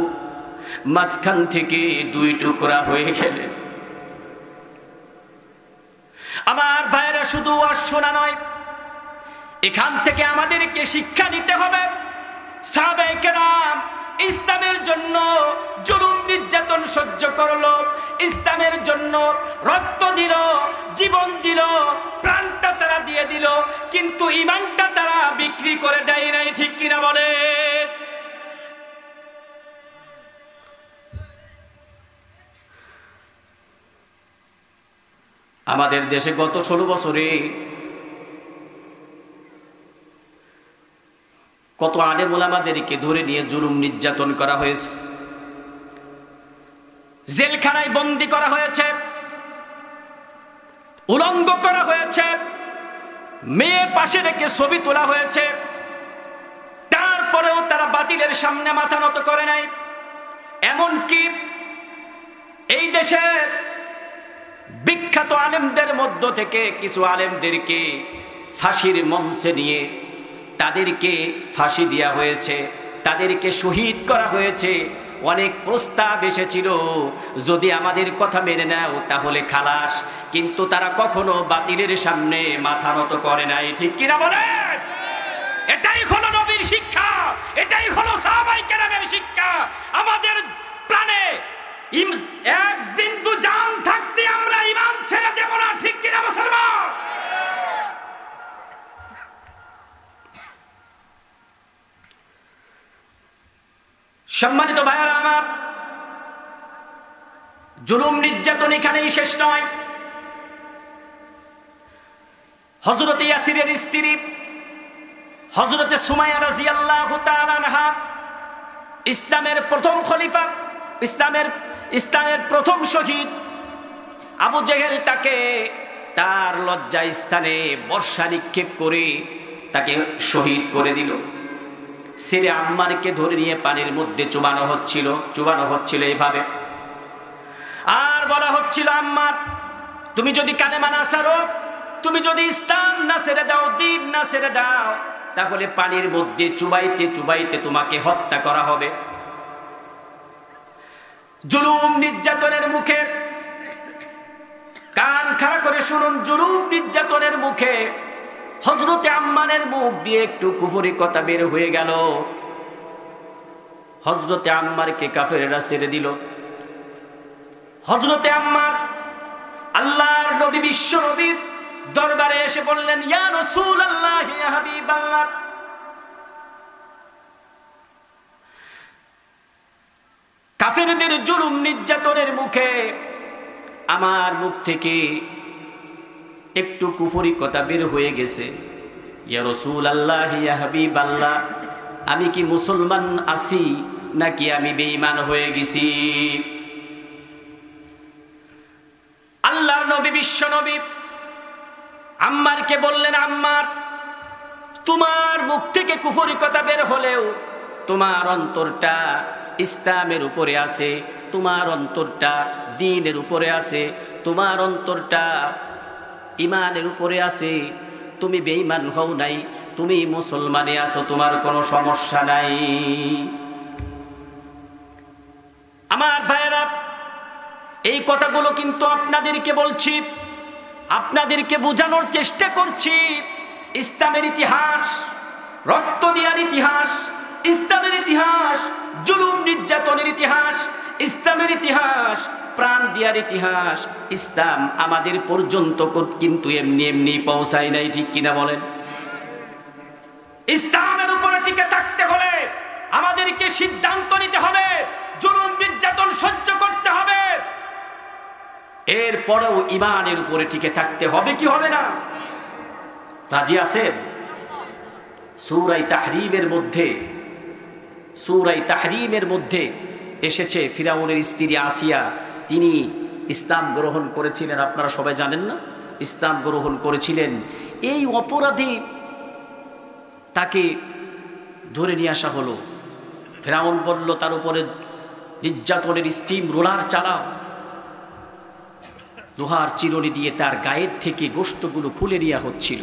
মাঝখান থেকে দুই টুকরা হয়ে গেলেন। আমার ভাইরা, শুধু আর শোনা নয়, এখান থেকে আমাদেরকে শিক্ষা নিতে হবে। সাহাবায়ে কেরাম ইসলামের জন্য জুলুম নির্যাতন সহ্য করলো, ইসলামের জন্য রক্ত দিল, জীবন দিল, প্রাণটা তারা দিয়ে দিল, কিন্তু ঈমানটা তারা বিক্রি করে দেয় নাই। ঠিক কিনা বলে? আমাদের দেশে গত 16 বছরে কত আলেম ওলামাদেরকে ধরে নিয়ে জুলুম নির্যাতন করা হয়েছে। জেলখানায় বন্দী করা হয়েছে, উলঙ্গ করা হয়েছে, মেয়ে পাশে রেখে ছবি তোলা হয়েছে, তারপরেও তারা বাতিলের সামনে মাথা নত করে নাই। এমনকি এই দেশের বিখ্যাত আলেমদের মধ্য থেকে কিছু আলেমদেরকে ফাঁসির মঞ্চে নিয়ে তাদেরকে ফাঁসি দেওয়া হয়েছে, তাদেরকে শহীদ করা হয়েছে। অনেক প্রস্তাব এসেছিল, যদি আমাদের কথা মেনে নাও তাহলে খালাস, কিন্তু তারা কখনো বাতিলের সামনে মাথা নত করে নাই। ঠিক কিনা বলেন? এটাই হলো নবীর শিক্ষা, এটাই হলো সাহাবায়ে কেরামের শিক্ষা। আমাদের প্রাণে এক বিন্দু জান থাকতে আমরা ঈমান ছেড়ে দেব না। ঠিক কিনা মুসলমান? সম্মানিত ভাইরা আমার, জুলুম নির্যাতন এখানেই শেষ নয়। হযরত ইয়াসিরের স্ত্রী হযরতে সুমাইয়া রাদিয়াল্লাহু তাআলা আনহা, ইসলামের প্রথম খলিফা, ইসলামের প্রথম শহীদ আবু জেহেল তাকে তার লজ্জা স্থানে বর্ষা নিক্ষেপ করে তাকে শহীদ করে দিল। ছেলে আম্মারকে ধরে নিয়ে পানির মধ্যে চুবানো হচ্ছিল এইভাবে, আর বলা হচ্ছিল, আম্মার তুমি যদি কালেমা না ছাড়ো, তুমি যদি ইসলাম না ছেড়ে দাও, দ্বীন না ছেড়ে দাও, তাহলে পানির মধ্যে চুবাইতে চুবাইতে তোমাকে হত্যা করা হবে। জুলুম নির্যাতনের মুখে, কান খাড়া করে শুনুন, জুলুম নির্যাতনের মুখে হযরতে আম্মারের মুখ দিয়ে একটু কুফরি কথা বের হয়ে গেল। হযরতে আম্মারকে কাফেরেরা ছেড়ে দিল। হযরতে আম্মার আল্লাহর নবী, বিশ্ব নবীর দরবারে এসে বললেন, ইয়া রাসূলুল্লাহ, ইয়া হাবিবাল্লাহ, কাফেরদের জুলুম নির্যাতনের মুখে আমার মুখ থেকে একটু কুফরি কথা বের হয়ে গেছে। ইয়া রাসূলুল্লাহ, ইয়া হাবিবাল্লাহ, আমি কি মুসলমান আছি নাকি আমি বেঈমান হয়ে গেছি? আল্লাহর নবী, বিশ্ব নবী আম্মারকে বললেন, আম্মার, তোমার মুখ থেকে কুফরি কথা বের হলেও তোমার অন্তরটা ইসলামের উপরে আছে, তোমার অন্তরটা দ্বীনের উপরে আছে, তোমার অন্তরটা ঈমানের উপরে আছে। তুমি বেঈমান হও নাই, তুমি মুসলমানে আছো, তোমার কোনো সমস্যা নাই। আমার ভাইয়েরা, এই কথাগুলো কিন্তু আপনাদেরকে বলছি, আপনাদেরকে বোঝানোর চেষ্টা করছি। ইসলামের ইতিহাস, রক্ত দেওয়ার ইতিহাস, ইসলামের ইতিহাস, জুলুম নির্যাতনের ইতিহাস, ইসলামের ইতিহাস, প্রাণ দেওয়ার ইতিহাস। ইসলাম আমাদের পর্যন্ত কিন্তু এমনি এমনি পৌঁছায় নাই। ঠিক কিনা বলেন? ইসলামের উপরে টিকে থাকতে হলে আমাদেরকে সিদ্ধান্ত নিতে হবে, জুলুম নির্যাতন সহ্য করতে হবে, এরপরেও ঈমানের উপরে টিকে থাকতে হবে। কি হবে না? রাজি আছেন? সূরা তাহরীমের মধ্যে এসেছে, ফিরাউনের স্ত্রী আসিয়া, তিনি ইসলাম গ্রহণ করেছিলেন। আপনারা সবাই জানেন না? ইসলাম গ্রহণ করেছিলেন। এই অপরাধী তাকে ধরে নিয়ে আসা হলো। ফিরাউন বলল, তার উপরে নির্যাতনের স্টিম রোলার চালাও, লোহার চিরুনি দিয়ে তার গায়ের থেকে গোশতগুলো খুলে নেওয়া হচ্ছিল।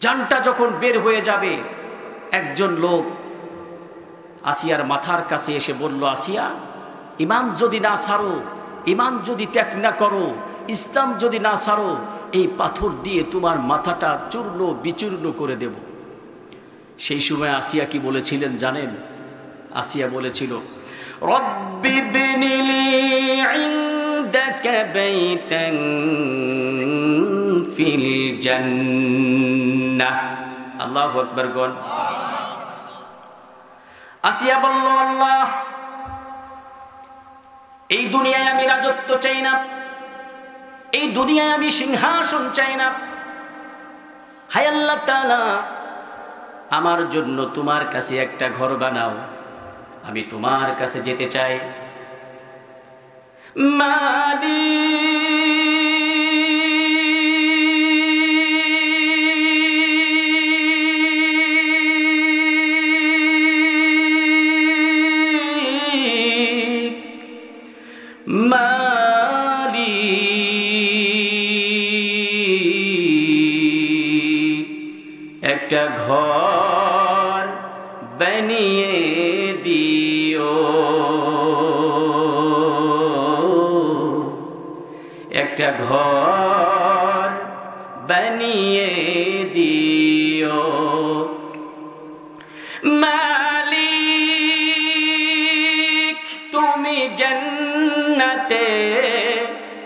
জানটা যখন বের হয়ে যাবে, একজন লোক আসিয়ার মাথার কাছে এসে বলল, আসিয়া, ঈমান যদি না ছাড়ো, ঈমান যদি ত্যাগ না করো, ইসলাম যদি না ছাড়ো, এই পাথর দিয়ে তোমার মাথাটা চূর্ণ বিচূর্ণ করে দেব। সেই সময় আসিয়া কি বলেছিলেন জানেন? আসিয়া বলেছিল, রব্বি বিনিলি ইনদাকা বাইতান ফিল জান্নাহ। আল্লাহু আকবার গণ। আসিয়া বলল, আল্লাহ, এই দুনিয়ায় আমি রাজত্ব চাই না, এই দুনিয়ায় আমি সিংহাসন চাই না। হায় আল্লাহ তাআলা, আমার জন্য তোমার কাছে একটা ঘর বানাও, আমি তোমার কাছে যেতে চাই। একটা ঘর বানিয়ে দিও, একটা ঘর বানিয়ে দিও। মালিক তুমি জান্নাতে,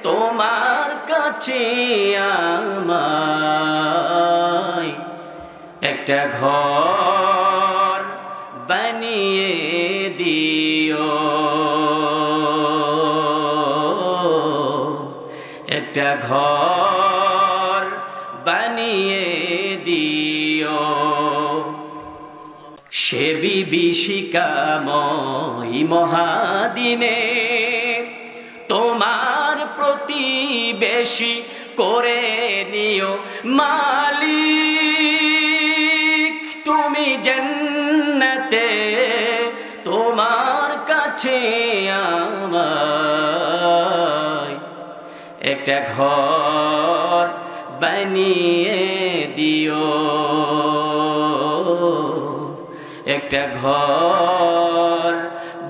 তোমার কাছে আমায় একটা ঘর বানিয়ে দিও, একটা ঘর বানিয়ে দিও। সে বিভীষিকাময় মহাদিনে তোমার প্রতিবেশী করে নিও। মালিক তুমি জান্নাতে, তোমার কাছে আমায় একটা ঘর বানিয়ে দিও, একটা ঘর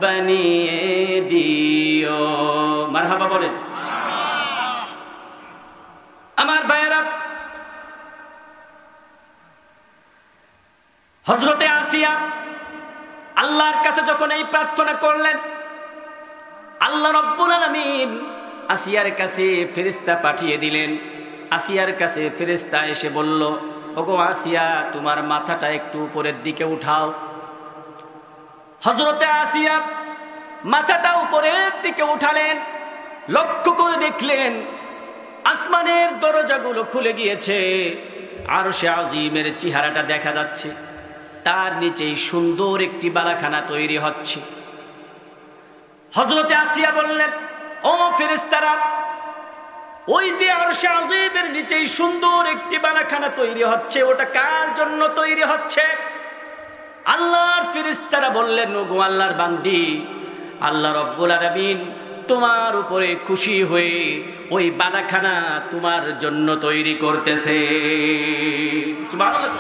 বানিয়ে দিও। মারহাবা বলেন। আমার ভাইয়েরা, হযরতে আসিয়া আল্লাহর কাছে যখন এই প্রার্থনা করলেন, আল্লাহ রাব্বুল আলামিন আসিয়ার কাছে ফেরেশতা পাঠিয়ে দিলেন। আসিয়ার কাছে ফেরেশতা এসে বলল, ওগো আসিয়া, তোমার মাথাটা একটু উপরের দিকে উঠাও। হযরতে আসিয়া মাথাটা উপরের দিকে উঠালেন, লক্ষ্য করে দেখলেন আসমানের দরজাগুলো খুলে গিয়েছে, আরশে আজিমের চেহারাটা দেখা যাচ্ছে, তার নিচেই সুন্দর একটি বালাখানা তৈরি হচ্ছে। হযরতে আসিয়া বললেন, ও ফেরেশতারা, ওই যে আরশে আজিমের নিচেই সুন্দর একটি বালাখানা তৈরি হচ্ছে, ওটা কার জন্য তৈরি হচ্ছে? আল্লাহর ফেরেশতারা বললেন, ওগো আল্লাহর বান্দি, আল্লাহ রাব্বুল আলামিন তোমার উপরে খুশি হয়ে ওই বালাখানা তোমার জন্য তৈরি করতেছে। সুবহানাল্লাহ।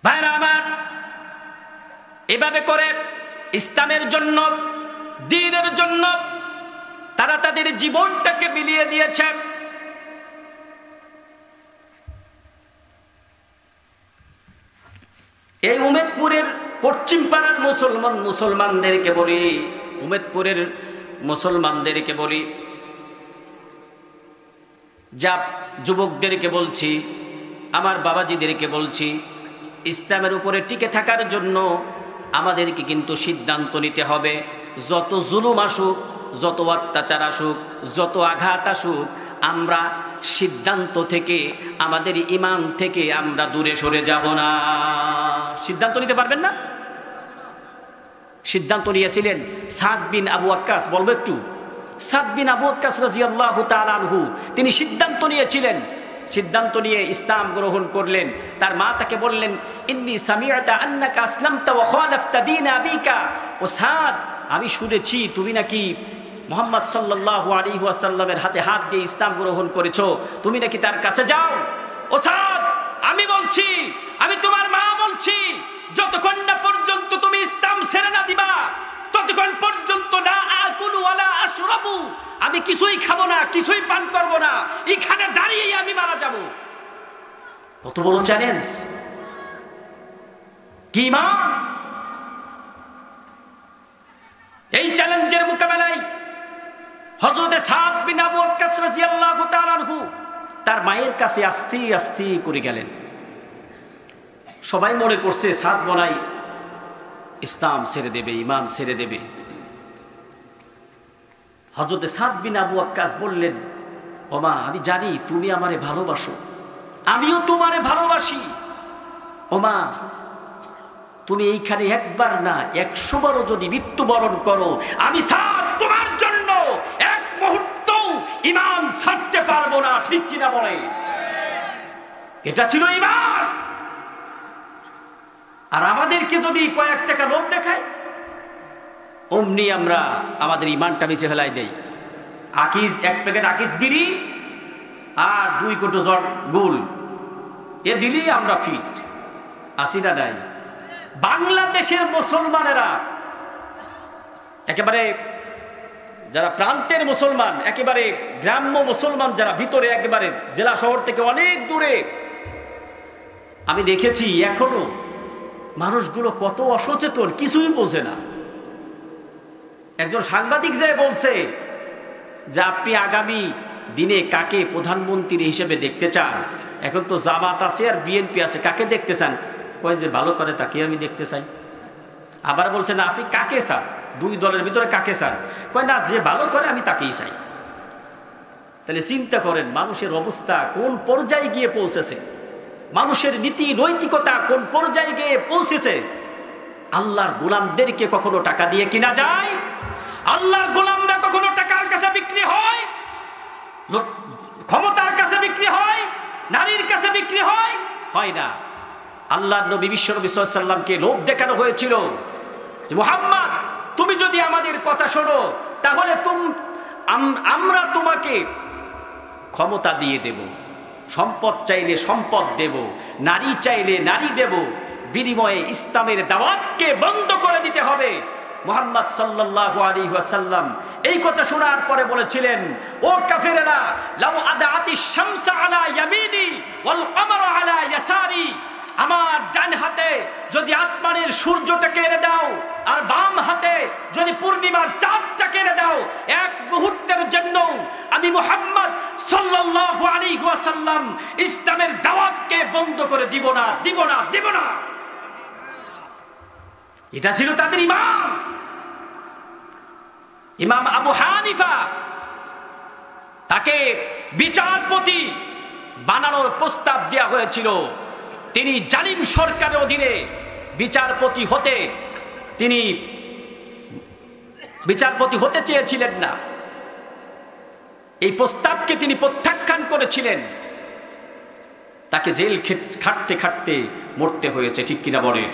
ভাইরা আমার, এভাবে করে ইসলামের জন্য, দ্বীনের জন্য তারা তাদের জীবনটাকে বিলিয়ে দিয়েছে। এই উমেদপুরের পশ্চিম পাড়ার মুসলমানদেরকে বলি, উমেদপুরের মুসলমানদেরকে বলি, যা যুবকদেরকে বলছি, আমার বাবাজিদেরকে বলছি, ইসলামের উপরে টিকে থাকার জন্য আমাদেরকে কিন্তু সিদ্ধান্ত নিতে হবে। যত জুলুম আসুক, যত অত্যাচার আসুক, যত আঘাত আসুক, আমরা সিদ্ধান্ত থেকে, আমাদের ঈমান থেকে আমরা দূরে সরে যাব না। সিদ্ধান্ত নিতে পারবেন না? সিদ্ধান্ত নিয়েছিলেন সাদ বিন আবু ওয়াক্কাস। বলবো একটু, সাদ বিন আবু ওয়াক্কাস রাদিয়াল্লাহু তাআলা আনহু, তিনি সিদ্ধান্ত নিয়েছিলেন, সিদ্ধান্ত নিয়ে ইসলাম গ্রহণ করলেন। তার মা তাকে বললেন, ইন্নী সামিআতা আন্নাকা আসলামতা ওয়া খালাফতা দীন আবিকা। ও সাদ, আমি শুনেছি তুমি নাকি মুহাম্মদ সাল্লাল্লাহু আলাইহি ওয়াসাল্লামের হাতে হাত দিয়ে ইসলাম গ্রহণ করেছো, তুমি নাকি তার কাছে যাও। ও সাদ, আমি বলছি, আমি তোমার মা বলছি, যতক্ষণ না পর্যন্ত তুমি ইসলাম ছেড়ে না দিবা, ততক্ষণ পর্যন্ত না আকুলু ওয়ালা আশরাবু, আমি কিছুই খাবো না, কিছুই পান করব না, এখানে দাঁড়িয়েই আমি মারা যাব। কত বড় চ্যালেঞ্জ! কি মা! এই চ্যালেঞ্জের মোকাবেলায় হযরতে সাদ বিন আবু ওয়াক্কাস রাদিয়াল্লাহু তাআলা আনহু তার মায়ের কাছে আস্তে আস্তে করে গেলেন। সবাই মনে করছে সাদ বনাই ইসলাম ছেড়ে দেবে, ঈমান ছেড়ে দেবে। হযরতে সাদ বিন আবু ওয়াক্কাস বললেন, ও মা, আমি জানি তুমি আমারে ভালোবাসো, আমিও তোমারে ভালোবাসি। ও মা, তুমি এইখানে একবার না 100 বারও যদি মৃত্যুবরণ করো, আমি স্যার তোমার জন্য এক মুহূর্ত ঈমান ছাড়তে পারবো না। ঠিক কিনা বলে? এটা ছিল ঈমান। আর আমাদেরকে যদি কয়েক টাকা লোভ দেখায়, অমনি আমরা আমাদের ঈমানটা বেঁচে ফেলাই দেই। আকিজ, 1 প্যাকেট আকিজ বিড়ি আর 2 কোটো জট গুল এ দিলেই আমরা ফিট আছি না নাই? বাংলাদেশের মুসলমানেরা একেবারে, যারা প্রান্তের মুসলমান, একেবারে গ্রাম্য মুসলমান, যারা ভিতরে একেবারে জেলা শহর থেকে অনেক দূরে, আমি দেখেছি এখনো মানুষগুলো কত অসচেতন, কিছুই বোঝে না। একজন সাংবাদিক যে বলছে যে আপনি আগামী দিনে কাকে প্রধানমন্ত্রী হিসেবে দেখতে চান? এখন তো জামাত আছে আর বিএনপি আছে, কাকে দেখতে চান? কয় যে ভালো করে তাকে আমি দেখতে চাই। আবার বলছে না আপনি কাকে চান, 2 দলের ভিতরে কাকে চান? কয় না যে ভালো করে আমি তাকেই চাই। তাহলে চিন্তা করেন মানুষের অবস্থা কোন পর্যায়ে গিয়ে পৌঁছেছে, মানুষের নীতি নৈতিকতা কোন পর্যায়ে গিয়ে পৌঁছেছে। আল্লাহর গোলামদেরকে কখনো টাকা দিয়ে কিনা যায়? আল্লাহর গোলামরা কখনো টাকার কাছে বিক্রি হয়? ক্ষমতার কাছে বিক্রি হয়? নারীর কাছে বিক্রি হয়? হয় না। আল্লাহর নবী বিশ্বনবী সাল্লাল্লাহু আলাইহি ওয়াসাল্লামকে লোভ দেখানো হয়েছিল যে মুহাম্মদ তুমি যদি আমাদের কথা শোনো তাহলে আমরা তোমাকে ক্ষমতা দিয়ে দেব, সম্পদ চাইলে সম্পদ দেব, নারী চাইলে নারী দেব, বিনিময়ে ইসলামের দাওয়াতকে বন্ধ করে দিতে হবে। মুহাম্মদ সাল্লাল্লাহু আলাইহি ওয়াসাল্লাম এই কথা শোনার পরে বলেছিলেন, ও কাফেরেরা, লাউ আদাআতিশ শামসা আলা ইয়ামিনি ওয়াল কমারা আলা ইয়াসারি, আমার ডান হাতে যদি আসমানের সূর্যটাকে এনে দাও আর বাম হাতে যদি পূর্ণিমার চাঁদটাকে এনে দাও, এক মুহূর্তের জন্য আমি মুহাম্মদ সাল্লাল্লাহু আলাইহি ওয়াসাল্লাম ইসলামের দাওয়াতকে বন্ধ করে দিব না, দিব না, দিব না। এটা ছিল তাদের ইমাম। ইমাম আবু হানিফা, তাকে বিচারপতি বানানোর প্রস্তাব দেওয়া হয়েছিল। তিনি জালিম সরকারের অধীনে বিচারপতি হতে চেয়েছিলেন না। এই প্রস্তাবকে তিনি প্রত্যাখ্যান করেছিলেন। তাকে জেল খাটতে খাটতে মরতে হয়েছে। ঠিক কিনা বলে?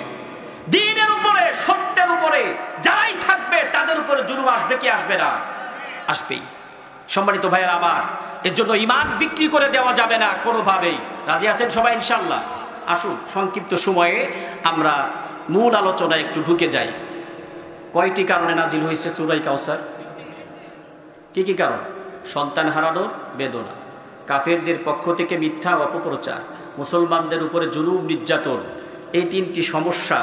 দ্বীনের উপরে, সত্যের উপরে যাই থাকবে তাদের উপরে জুলুম আসবে কি আসবে না? আসবেই। সম্মানিত ভাইয়েরা আমার, এর জন্য ঈমান বিক্রি করে দেওয়া যাবে না কোনোভাবেই। রাজি আছেন সবাই ইনশাআল্লাহ? আসুন সংক্ষিপ্ত সময়ে আমরা মূল আলোচনায় একটু ঢুকে যাই। কয়টি কারণে নাজিল হয়েছে সূরা কাউসার? কি কি কারণ? সন্তান হারানোর বেদনা, কাফেরদের পক্ষ থেকে মিথ্যা অপপ্রচার, মুসলমানদের উপরে জুলুম নির্যাতন, এই 3টি সমস্যা।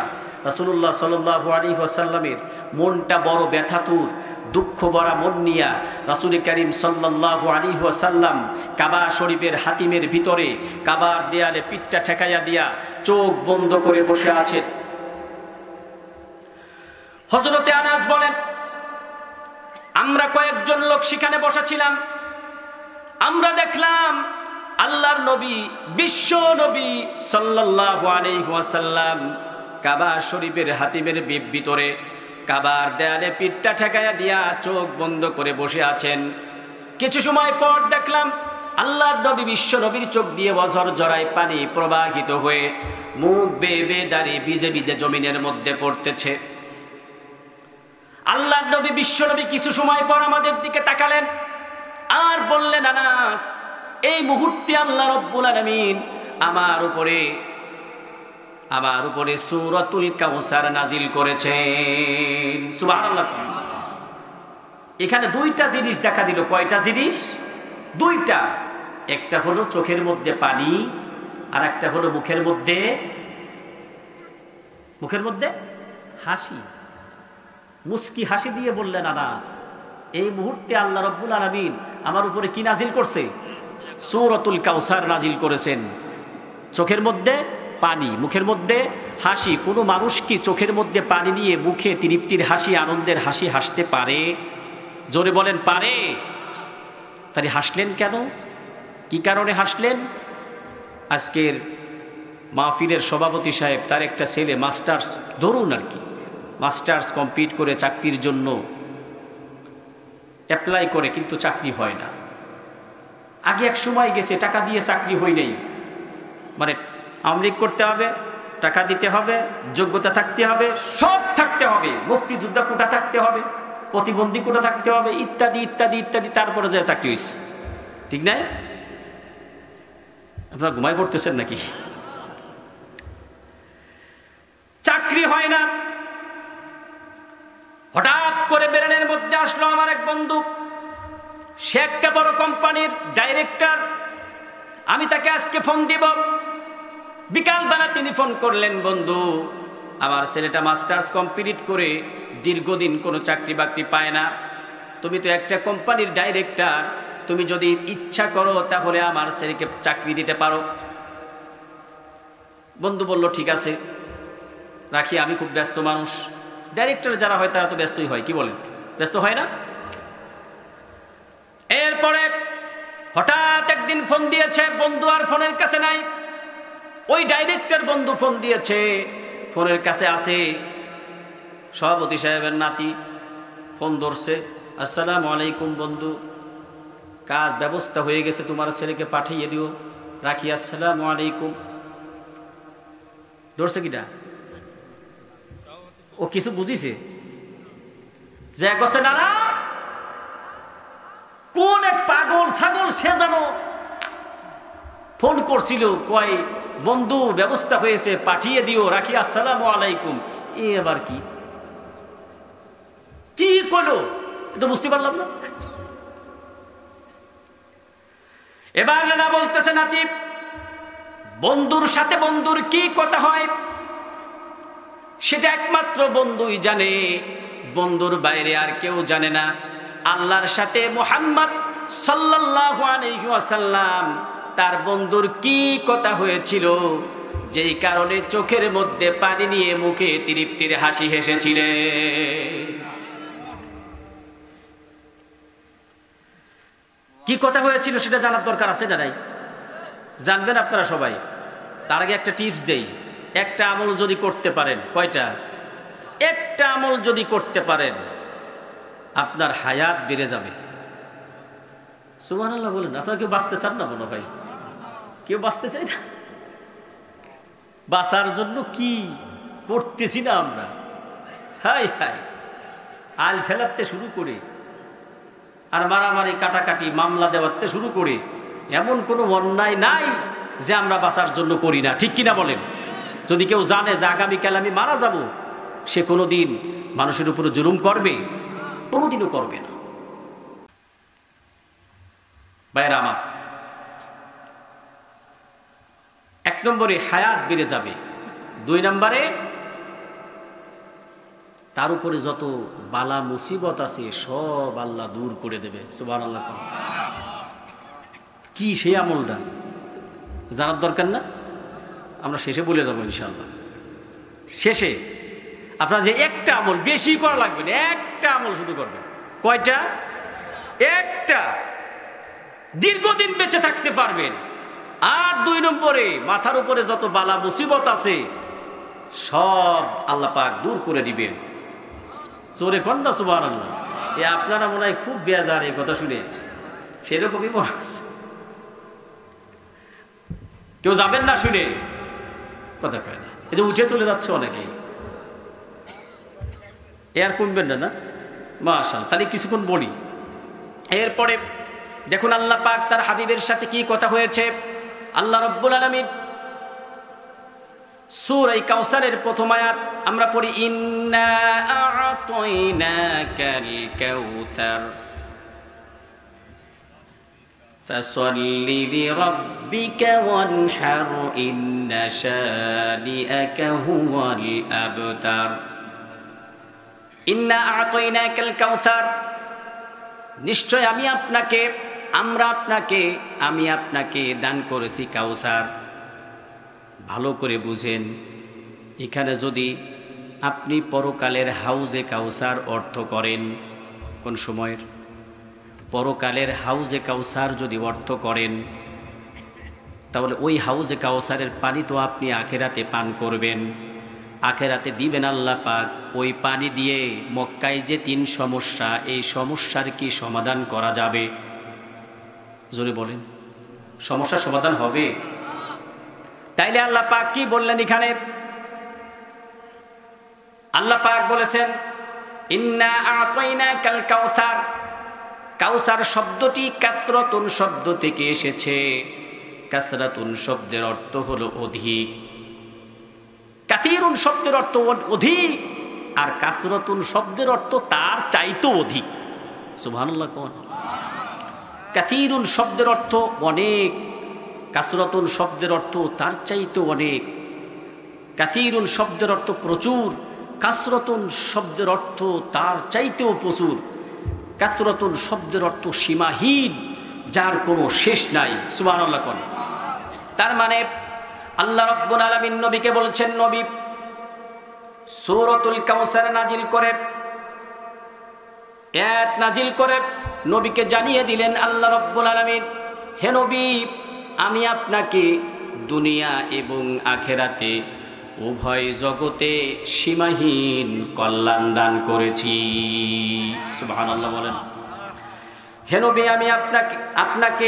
রাসূলুল্লাহ সাল্লাল্লাহু আলাইহি ওয়াসাল্লামের মনটা বড় ব্যথাতুর, দুঃখ ভরা মন নিয়া রাসূল করিম সাল্লাল্লাহু আলাইহি ওয়াসাল্লাম কাবা শরীফের হাতিমের ভিতরে কাবার দেয়ালে পিঠটা ঠেকাইয়া দিয়া চোখ বন্ধ করে বসে আছেন। হযরতে আনাস বলেন, আমরা কয়েকজন লোক সেখানে বসেছিলাম। আমরা দেখলাম আল্লাহর নবী, বিশ্ব নবী সাল্লাল্লাহু আলাইহি ওয়াসাল্লাম কাবা শরীফের হাতিমের ভিতরে কাবার দেয়ালে পিঠটা ঠেকাইয়া দিয়া চোখ বন্ধ করে বসে আছেন। কিছু সময় পর দেখলাম আল্লাহর নবী, বিশ্ব নবীর চোখ দিয়ে বছর জড়ায় পানি প্রবাহিত হয়ে মুখ বেয়ে বেয়ে দাঁড়িয়ে ভিজে ভিজে জমিনের মধ্যে পড়তেছে। আল্লাহর নবী, বিশ্ব নবী কিছু সময় পর আমাদের দিকে তাকালেন আর বললেন, আনাস, এই মুহূর্তে আল্লাহ রাব্বুল আলামিন আমার উপরে সূরাতুল কাউসার নাজিল করেছেন। সুবহানাল্লাহ। এখানে 2টা জিনিস দেখা দিল। কয়টা জিনিস? 2টা। একটা হলো চোখের মধ্যে পানি, আর একটা হলো মুখের মধ্যে হাসি। মুস্কি হাসি দিয়ে বললেন, আনাস, এই মুহূর্তে আল্লাহ রাব্বুল আলামিন আমার উপরে কি নাজিল করছে? সূরাতুল কাউসার নাজিল করেছেন। চোখের মধ্যে পানি, মুখের মধ্যে হাসি। কোনো মানুষ কি চোখের মধ্যে পানি নিয়ে মুখে তৃপ্তির হাসি, আনন্দের হাসি হাসতে পারে? জোরে বলেন, পারে? তাহলে হাসলেন কেন? কি কারণে হাসলেন? আজকের মাহফিলের সভাপতি সাহেব তার একটা ছেলে মাস্টার্স ধরুন আর কি মাস্টার্স কমপ্লিট করে চাকরির জন্য অ্যাপ্লাই করে, কিন্তু চাকরি হয় না। আগে এক সময় গেছে টাকা দিয়ে চাকরি হয় নাই, মানে আমলিক করতে হবে, টাকা দিতে হবে, যোগ্যতা থাকতে হবে, সব থাকতে হবে, মুক্তিযোদ্ধা কোটা থাকতে হবে, প্রতিবন্ধী কোটা থাকতে হবে, ইত্যাদি ইত্যাদি ইত্যাদি, তারপরে যায় চাকরি হয়েছে। ঠিক নাই? আপনারা ঘুমায় পড়তেছেন নাকি? চাকরি হয় না। হঠাৎ করে ব্রেনের মধ্যে আসলো আমার এক বন্ধু, সে একটা বড় কোম্পানির ডাইরেক্টর, আমি তাকে আজকে ফোন দিব। বিকালবেলা তিনি ফোন করলেন, বন্ধু আমার ছেলেটা মাস্টার্স কমপ্লিট করে দীর্ঘদিন কোনো চাকরি বাকরি পায় না, তুমি তো একটা কোম্পানির ডাইরেক্টর, তুমি যদি ইচ্ছা করো তাহলে আমার ছেলেকে চাকরি দিতে পারো। বন্ধু বলল ঠিক আছে রাখি, আমি খুব ব্যস্ত মানুষ। ডাইরেক্টর যারা হয় তারা তো ব্যস্তই হয়, কি বলেন, ব্যস্ত হয় না? এরপরে হঠাৎ একদিন ফোন দিয়েছে, বন্ধু আর ফোনের কাছে নাই, ওই ডাইরেক্টর বন্ধু ফোন দিয়েছে, ফোনের কাছে আছে সভাপতি সাহেবের নাতি, ফোন ধরছে, আসসালামু আলাইকুম বন্ধু, কাজ ব্যবস্থা হয়ে গেছে, তোমার ছেলেকে পাঠিয়ে দিও, রাখি। আসসালামু আলাইকুম। ধরছে কিটা? ও কিছু বুঝিছে যে করছে না, কোন এক পাগল ছাগল সে যেন ফোন করছিল, কয় বন্ধু ব্যবস্থা হয়েছে, পাঠিয়ে দিও, রাখি। আসসালামু আলাইকুম। এ আবার কি কি করলো তো বুঝতে পারলাম না। এবার না বলতেছে, নাতি বন্ধুর সাথে বন্ধুর কি কথা হয় সেটা একমাত্র বন্ধুই জানে, বন্ধুর বাইরে আর কেউ জানে না। আল্লাহর সাথে মুহাম্মদ সাল্লাল্লাহু আলাইহি ওয়াসাল্লাম তার বন্ধুর কি কথা হয়েছিল, যেই কারণে চোখের মধ্যে পানি নিয়ে মুখে তৃপ্তির হাসি হেসেছিলেন। কি কথা হয়েছিল সেটা জানার দরকার আছে না নাই? জানবেন আপনারা সবাই। তার আগে একটা টিপস দেই, একটা আমল যদি করতে পারেন, কয়টা? একটা আমল যদি করতে পারেন আপনার হায়াত বেড়ে যাবে। সুবহানাল্লাহ বলেন। আপনারা কেউ বাঁচতে চান না মনে ভাই? কেউ বাঁচতে চাই না? বাঁচার জন্য কি করতেছি না আমরা? হাই হাই, আল ঠেলাতে শুরু করে আর মারামারি কাটাকাটি মামলা দেওয়াতে শুরু করে এমন কোনো অন্যায় নাই যে আমরা বাঁচার জন্য করি না। ঠিক কিনা বলেন? যদি কেউ জানে যে আগামীকাল আমি মারা যাব, সে কোনোদিন মানুষের উপরে জুলুম করবে? কোনোদিনও করবে না। ভাইরা আমার, এক নম্বরে হায়াত বেড়ে যাবে, দুই নম্বরে তার উপরে যত বালা মুসিবত আছে সব আল্লাহ দূর করে দেবে। সুবহানাল্লাহ। কি সেই আমলটা জানার দরকার না? আমরা শেষে বলে যাবো ইনশাআল্লাহ। শেষে আপনার যে একটা আমল, বেশি করা লাগবে না, একটা আমল শুধু করবেন। কয়টা? একটা। দীর্ঘদিন বেঁচে থাকতে পারবেন। আর দুই নম্বরে মাথার উপরে যত বালা মুসিবত আছে সব আল্লাহ পাক দূর করে দিবেন। জোরে কন্যা সুবহানাল্লাহ। এ আপনারা মনে হয় খুব বেজার এই কথা শুনে, সেরকমই মনে আছে। কেউ যাবেন না শুনে? কথা কয় না। এই যে উঠে চলে যাচ্ছে অনেকেই, এ আর কমবেন না, না মাশাআল্লাহ। তাহলে কিছুক্ষণ বলি। এরপরে দেখুন আল্লাহ পাক তার হাবিবের সাথে কি কথা হয়েছে। আল্লাহ রাব্বুল আলামিন সূরা কাউসারের প্রথম আয়াত আমরা পড়ি, ইন্না আ'তাইনাকাল কাউসার ফাসাল্লি লিরাব্বিকা ওয়ানহার ইন্না শানিআকা হুয়াল আবতার। ইন্না আ'তাইনাকাল কাউসার, নিশ্চয় আমি আপনাকে দান করেছি কাউসার। ভালো করে বুঝেন, এখানে যদি আপনি পরকালের হাউজে কাউসার অর্থ করেন, কোন সময়ের? পরকালের হাউজে কাউসার যদি অর্থ করেন, তাহলে ওই হাউজে কাউসারের পানি তো আপনি আখেরাতে পান করবেন, আখেরাতে দিবেন আল্লাহ পাক। ওই পানি দিয়ে মক্কায় যে 3 সমস্যা, এই সমস্যার কি সমাধান করা যাবে? জোরে বলেন, সমস্যার সমাধান হবে? তাইলে আল্লাহ পাক কি বললেন এখানে? আল্লাহ পাক বলেছেন ইন্না আ'তাইনাকাল কাউসার। কাউসার শব্দটি কাসরাতুন শব্দ থেকে এসেছে। কাসরাতুন শব্দের অর্থ হলো অধিক, কাসীরুন শব্দের অর্থ অধিক, আর কাসরাতুন শব্দের অর্থ তার চাইতেও অধিক। সুবহানাল্লাহ কোন? কাসীরুন শব্দের অর্থ অনেক, কাসরাতুন শব্দের অর্থ তার চাইতেও অনেক। কাসীরুন শব্দের অর্থ প্রচুর, কাসরাতুন শব্দের অর্থ তার চাইতেও প্রচুর। কাসরাতুন শব্দের অর্থ সীমাহীন, যার কোনো শেষ নাই। সুবহানাল্লাহ কোন? তার মানে আল্লাহ রাব্বুল আলামিন নবীকে বলছেন, নবী সূরাতুল কাউসার নাজিল করে, আয়াত নাজিল করে নবীকে জানিয়ে দিলেন আল্লাহ রাব্বুল আলামিন, হে নবী, আমি আপনাকে দুনিয়া এবং আখেরাতে উভয় জগতে সীমাহীন কল্যাণ দান করেছি। সুবহানাল্লাহ বলেন। হে নবী, আমি আপনাকে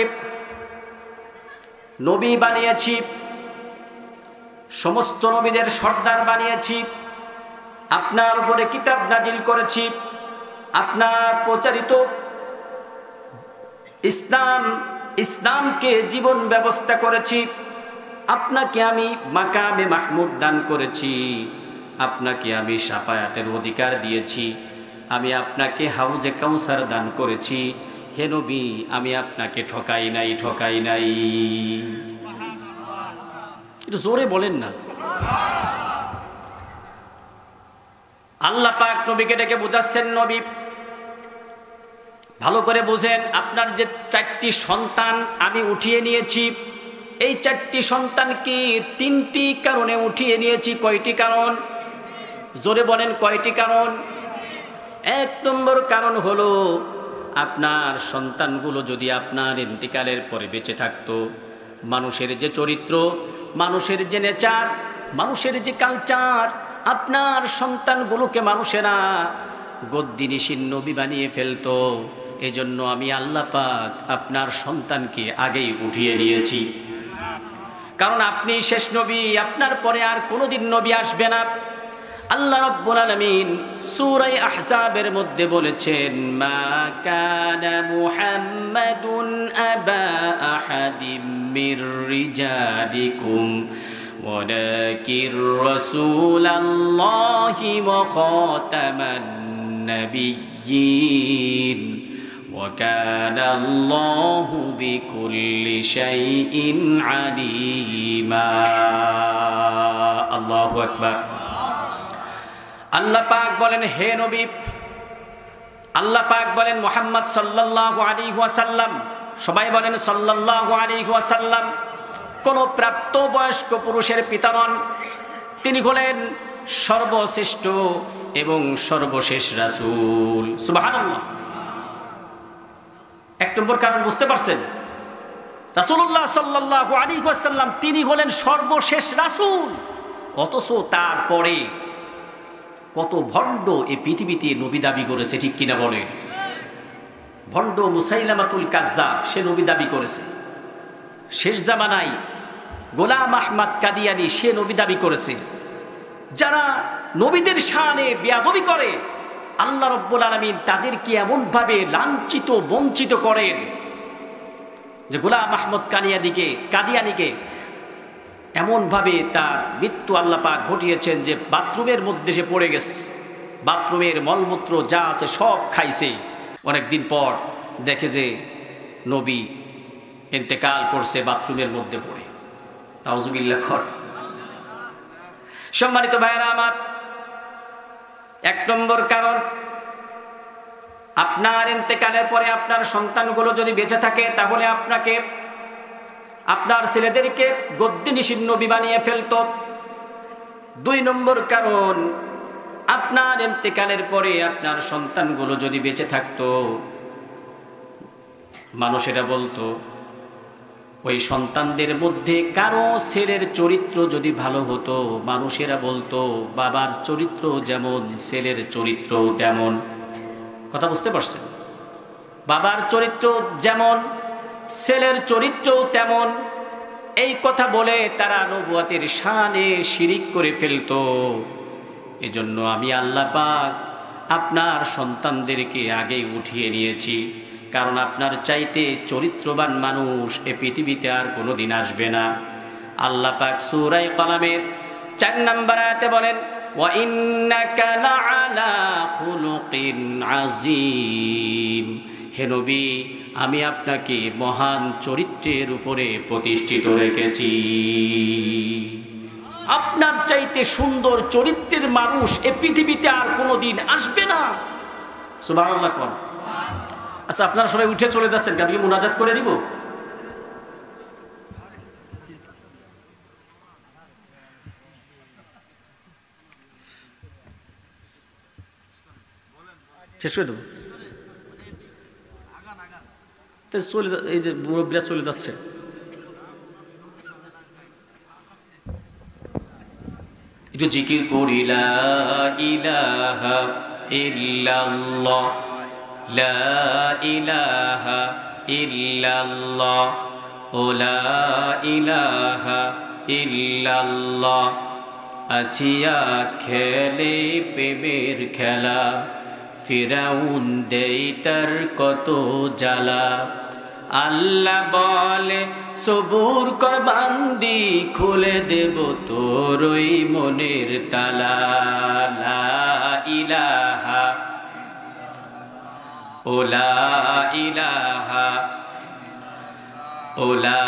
নবী বানিয়েছি, সমস্ত নবীদের সর্দার বানিয়েছি, আপনার উপরে কিতাব নাজিল করেছি, আপনার প্রচারিত ইসলামকে জীবন ব্যবস্থা করেছি, আপনাকে আমি মাকামে মাহমুদ দান করেছি, আপনাকে আমি শাফায়াতের অধিকার দিয়েছি, আমি আপনাকে হাউজে কাউসার দান করেছি। হে নবী, আমি আপনাকে ঠকাই নাই, ঠকাই নাই। একটু জোরে বলেন না। আল্লাহ পাক নবীকে ডেকে বুঝাচ্ছেন, নবী ভালো করে বুঝেন, আপনার যে 4টি সন্তান আমি উঠিয়ে নিয়েছি, এই 4টি সন্তানকে 3টি কারণে উঠিয়ে নিয়েছি। কয়টি কারণ? জোরে বলেন, কয়টি কারণ? 1 নম্বর কারণ হলো, আপনার সন্তানগুলো যদি আপনার ইন্তিকালের পরে বেঁচে থাকতো, মানুষের যে চরিত্র, মানুষের যে নেচার, মানুষের যে কালচার, আপনার সন্তানগুলোকে মানুষেরা গদ্দিনিশীন নবী বানিয়ে ফেলতো। এজন্য আমি আল্লাহ পাক আপনার সন্তানকে আগেই উঠিয়ে নিয়েছি, কারণ আপনি শেষ নবী, আপনার পরে আর কোনোদিন নবী আসবে না। আল্লাহ রাব্বুল আলামিন সূরা আহজাবের মধ্যে বলেছেন, মা কানা মুহাম্মাদুন আবা আহাদিম মির রিজালিকুম ওয়ালাকির রাসূলুল্লাহি ওয়া খাতামান নাবিয়্যিন ওয়া কানা আল্লাহু বিকুল্লি শাইইন আলিমা। আল্লাহু আকবার। আল্লাহ পাক বলেন, হে নবী, আল্লাহ পাক বলেন মুহাম্মদ সাল্লাল্লাহু আলাইহি ওয়াসাল্লাম, সবাই বলেন সাল্লাল্লাহু আলাইহি ওয়াসাল্লাম, কোন প্রাপ্তবয়স্ক পুরুষের পিতা নন, তিনি হলেন সর্বশ্রেষ্ঠ এবং সর্বশেষ রাসূল। সুবহানাল্লাহ। 1 নম্বর কারণ বুঝতে পারছেন? রাসূলুল্লাহ সাল্লাল্লাহু আলাইহি ওয়াসাল্লাম তিনি হলেন সর্বশেষ রাসূল, অথচ তারপরে কত ভণ্ড এই পৃথিবীতে নবী দাবি করেছে, ঠিক কিনা বলেন? ভণ্ড মুসাইলামাতুল কাজ্জাব, সে নবী দাবি করেছে। শেষ জামানায় গোলাম আহমদ কাদিয়ানী, সে নবী দাবি করেছে। যারা নবীদের শানে বেয়াদবি করে, আল্লাহ রাব্বুল আলামিন তাদেরকে এমনভাবে লাঞ্ছিত বঞ্চিত করেন যে গোলাম আহমদ কাদিয়ানীকে এমনভাবে তার মৃত্যু আল্লাহ পাক ঘটিয়েছেন যে বাথরুমের মধ্যে সে পড়ে গেছে, বাথরুমের মলমূত্র যা আছে সব খাইছে। অনেকদিন পর দেখে যে নবী ইন্তেকাল করছে বাথরুমের মধ্যে পড়ে। নাউজুবিল্লাহ। সম্মানিত ভাইরা আমার, 1 নম্বর কারণ, আপনার ইন্তেকালের পরে আপনার সন্তানগুলো যদি বেঁচে থাকে, তাহলে আপনার ছেলেদেরকে গদ্দিনিশীন নবী বানিয়ে ফেলতো। 2 নম্বর কারণ, আপনার ইন্তেকালের পরে আপনার সন্তানগুলো যদি বেঁচে থাকতো, মানুষেরা বলতো ওই সন্তানদের মধ্যে কারো ছেলের চরিত্র যদি ভালো হতো, মানুষেরা বলতো বাবার চরিত্র যেমন ছেলের চরিত্র তেমন। কথা বুঝতে পারছেন? বাবার চরিত্র যেমন ছেলের চরিত্র তেমন, এই কথা বলে তারা নবুয়তের শানে শিরিক করে ফেলতো। এজন্য আমি আল্লাহ পাক আপনার সন্তানদেরকে আগেই উঠিয়ে নিয়েছি, কারণ আপনার চাইতে চরিত্রবান মানুষ এ পৃথিবীতে আর কোনোদিন আসবে না। আল্লাহ পাক সূরা কলামের 4 নম্বর আয়াতে বলেন, ওয়া ইন্নাকা লাআলা খুলুকিন আযীম। হে নবী, আমি আপনাকে মহান চরিত্রের উপরে প্রতিষ্ঠিত রেখেছি। আপনার চাইতে সুন্দর চরিত্রের মানুষ এ পৃথিবীতে আর কোনোদিন আসবে না। সুবহানাল্লাহ। আচ্ছা, আপনারা সবাই উঠে চলে যাচ্ছেন, আমি কি মুনাজাত করে দিব? শেষ করে দেবো? চলে, এই যে মুরব্বীরা চলে যাচ্ছে। একটু জিকির করি, লা ইলাহা ইল্লাল্লাহ, লা ইলাহা ইল্লাল্লাহ, ও লা ইলাহা ইল্লাল্লাহ। আছিয়া খেলে প্রেমের খেলা, ফিরাউন দেই তার কত জ্বালা। আল্লাহ বলে সবুর কর বান্দি, খুলে দেব তোর ওই মনের তালা। লা ইলাহা, ও লা ইলাহা, ও লা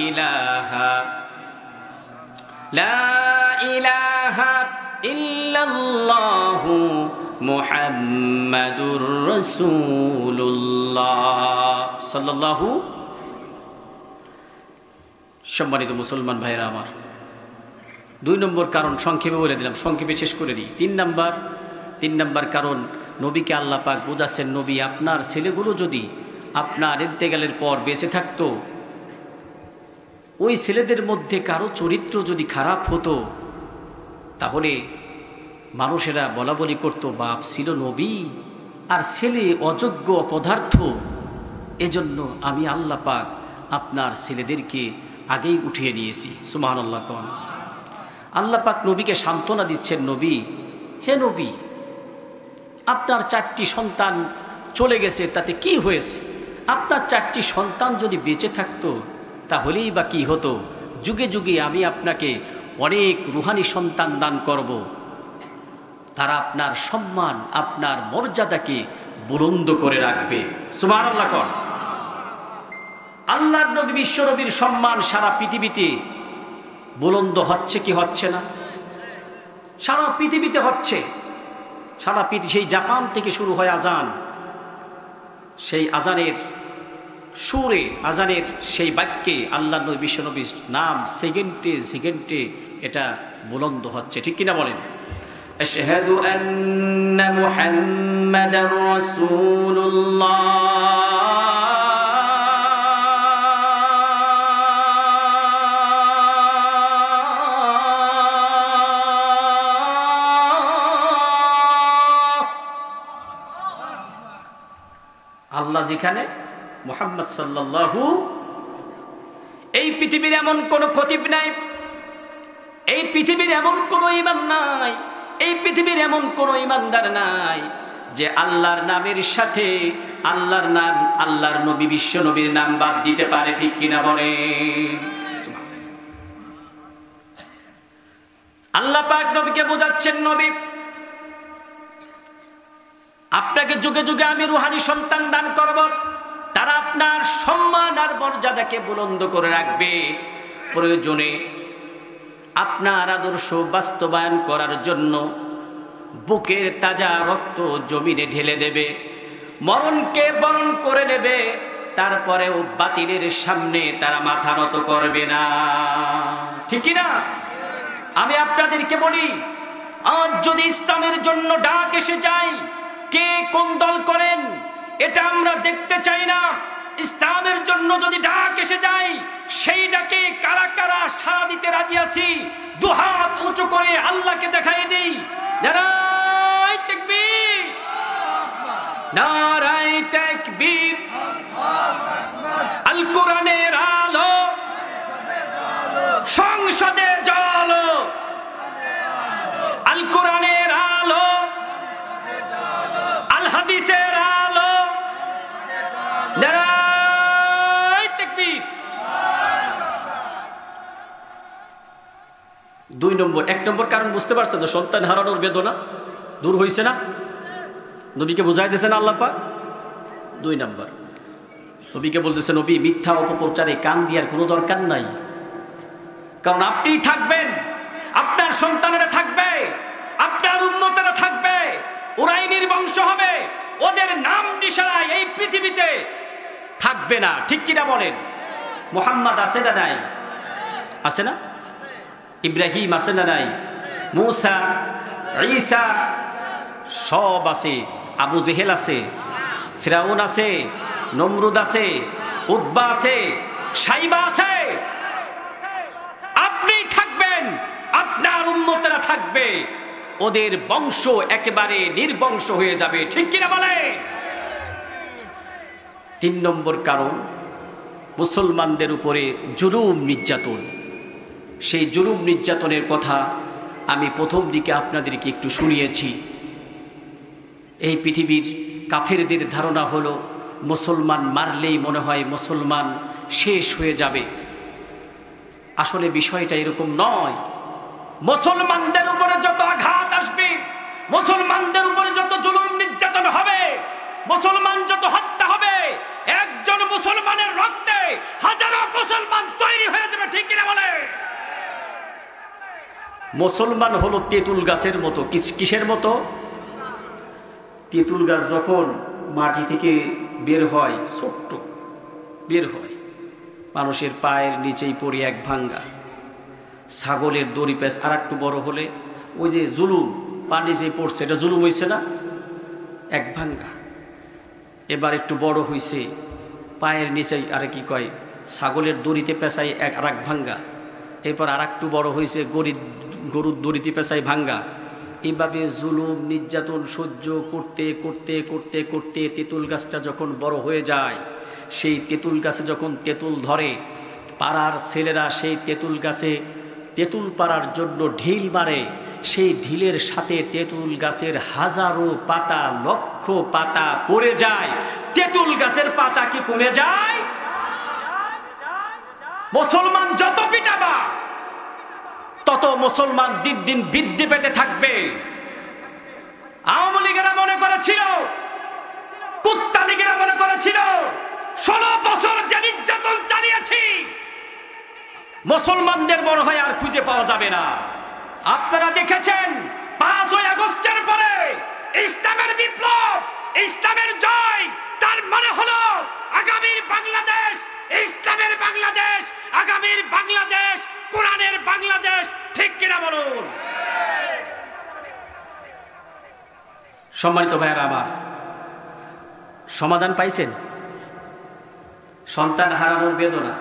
ইলাহা, লা ইলাহা ইল্লাল্লাহু মুহাম্মাদুর রাসূলুল্লাহ সাল্লাল্লাহু। সম্মানিত মুসলমান ভাইরা আমার, 2 নম্বর কারণ সংক্ষেপে বলে দিলাম, সংক্ষেপে শেষ করে দিই। 3 নম্বর কারণ, নবীকে আল্লাহ পাক বুঝাচ্ছেন, নবী আপনার ছেলেগুলো যদি আপনার ইন্তেকালের পর বেঁচে থাকতো, ওই ছেলেদের মধ্যে কারো চরিত্র যদি খারাপ হতো, তাহলে মানুষেরা বলা বলি করতো বাপ ছিল নবী আর ছেলে অযোগ্য অপদার্থ। এজন্য আমি আল্লাহ পাক আপনার ছেলেদেরকে আগেই উঠিয়ে নিয়েছি। সুবহানাল্লাহ। কোন আল্লাহ পাক নবীকে সান্ত্বনা দিচ্ছেন, নবী, হে নবী, আপনার 4টি সন্তান চলে গেছে, তাতে কি হয়েছে? আপনার 4টি সন্তান যদি বেঁচে থাকতো তাহলেই বা কি হতো? যুগে যুগে আমি আপনাকে অনেক রুহানি সন্তান দান করব, তারা আপনার সম্মান, আপনার মর্যাদাকে বুলন্দ করে রাখবে। সুবহানাল্লাহ। কোন আল্লাহর নবী, বিশ্ব নবীর সম্মান সারা পৃথিবীতে বুলন্দ হচ্ছে কি হচ্ছে না? সারা পৃথিবীতে হচ্ছে। সারা পৃথিবী, সেই জাপান থেকে শুরু হয় আজান, সেই আজানের সুরে, আজানের সেই বাক্যে আল্লাহ নবী, বিশ্ব নবীর নাম সেকেন্ডে সেকেন্ডে এটা বুলন্দ হচ্ছে। ঠিক কিনা বলেন? আশহাদু আন্না মুহাম্মাদার রাসূলুল্লাহ। আল্লাহ যেখানে, মুহাম্মদ সাল্লাল্লাহু। এই পৃথিবীর এমন কোন খতিব নাই, এই পৃথিবীর এমন কোন ইমাম নাই, এই পৃথিবীর এমন কোন ইমানদার নাই যে আল্লাহর নামের সাথে আল্লাহর নাম, আল্লাহর নবী, বিশ্ব নবীর নাম বাদ দিতে পারে। ঠিক কিনা বলে? আল্লাহ পাক নবীকে বোঝাচ্ছেন, নবী, আপনাকে যুগে যুগে আমি রুহানি সন্তান দান করব, তারা আপনার সম্মান আর মর্যাদাকে বুলন্দ করে রাখবে। প্রয়োজনে আপনার আদর্শ বাস্তবায়ন করার জন্য বুকের তাজা রক্ত জমিনে ঢেলে দেবে, মরণকে বরণ করে নেবে, তারপরেও বাতিলের সামনে তারা মাথা নত করবে না। ঠিক কিনা? আমি আপনাদেরকে বলি, আজ যদি ইসলামের জন্য ডাক এসে যায়, কে কোন দল করেন এটা আমরা দেখতে চাই না। ইসলামের জন্য জন্য যদি ডাক এসে যায়, সেই ডাকে কারা কারা সাড়া দিতে রাজি আছি, দুহাত উঁচু করে আল্লাহকে দেখাই দিই। নারায়ে তাকবীর, নারায়ে তাকবীর। আল কোরআনের আলো সংসদে জ্বলো, আল কোরআনের আলো আল হাদিসের আলো। নারায়ে তাকবীর। 2 নম্বর, 1 নম্বর কারণ বুঝতে পারছেন তো, সন্তান হারানোর বেদনা দূর হয়েছে না? নবীকে বুঝাই দিয়েছেন আল্লাহ পাক। 2 নম্বর, নবীকে বলতেছে, নবী মিথ্যা অপপ্রচারে কান দেওয়ার কোনো দরকার নাই, কারণ আপনিই থাকবেন, আপনার সন্তানেরা থাকবে, আপনার উম্মতেরা থাকবে, উরাইনির বংশ হবে, ওদের নাম নিশানা এই পৃথিবীতে থাকবে না। ঠিক কিনা বলেন? মুহাম্মদ আছে না নাই? আছে না? ইব্রাহিম আছে না নাই? মুসা, ঈসা সব আছে। আবু জেহেল আছে, ফিরাউন আছে, নমরুদ আছে, উতবা আছে, সাইবা আছে। আপনি থাকবেন, আপনার উম্মতেরা থাকবে, ওদের বংশ একেবারে নির্বংশ হয়ে যাবে। ঠিক কিনা বলে? 3 নম্বর কারণ, মুসলমানদের উপরে জুলুম নির্যাতন। সেই জুলুম নির্যাতনের কথা আমি প্রথম দিকে আপনাদেরকে একটু শুনিয়েছি। এই পৃথিবীর কাফেরদের ধারণা হলো মুসলমান মারলেই মনে হয় মুসলমান শেষ হয়ে যাবে। আসলে বিষয়টা এরকম নয়। মুসলমানদের উপরে যত আঘাত আসবে, মুসলমানদের উপরে যত জুলুম নির্যাতন হবে, মুসলমান যত হত্যা হবে, একজন মুসলমানের রক্তে হাজারো মুসলমান তৈরি হয়ে যাবে। ঠিক কিনা বলে? মুসলমান হলো তেঁতুল গাছের মতো। কিসের মতো? তেঁতুল গাছ যখন মাটি থেকে বের হয়, ছোট্ট বের হয়, মানুষের পায়ের নিচেই পড়ে এক ভাঙ্গা। ছাগলের দড়ি প্যাঁচ আর একটু বড় হলে ওই যে জুলুম পানি যে পড়ছে, এটা জুলুম হয়েছে না? এক ভাঙ্গা। এবার একটু বড় হয়েছে, পায়ের নিচেই আরে কি কয়, ছাগলের দড়িতে পেঁচাই আর এক ভাঙ্গা। এরপর আর একটু বড় হয়েছে, গরুর দড়িতে পেঁচাই ভাঙ্গা। এইভাবে জুলুম নির্যাতন সহ্য করতে করতে করতে করতে তেঁতুল গাছটা যখন বড় হয়ে যায়, সেই তেঁতুল গাছে যখন তেঁতুল ধরে, পাড়ার ছেলেরা সেই তেঁতুল গাছে তেঁতুল পাড়ার জন্য ঢিল মারে। সেই ঢিলের সাথে তেঁতুল গাছের হাজারো পাতা, লক্ষ পাতা পড়ে যায়। তেঁতুল গাছের পাতা কি কমে যায়? মুসলমান যত পিটাবা তত মুসলমান দিন দিন বৃদ্ধি পেতে থাকবে। আওয়ামী লীগেরা মনে করেছিল, কুত্তা লীগেরা মনে করেছিল 16 বছর যে নির্যাতন চালিয়েছি মুসলমানদের মনে হয় আর খুঁজে পাওয়া যাবে না। আপনারা দেখেছেন 5ই আগস্টের পরে ইসলামের বিপ্লব, ইসলামের জয়, তার মানে হলো আগামীর বাংলাদেশ ইসলামের বাংলাদেশ, আগামীর বাংলাদেশ কোরআনের বাংলাদেশ। ঠিক কিনা বলুন? সম্মানিত ভাইয়েরা আমার, সমাধান পাইছেন? সন্তান হারানোর বেদনা,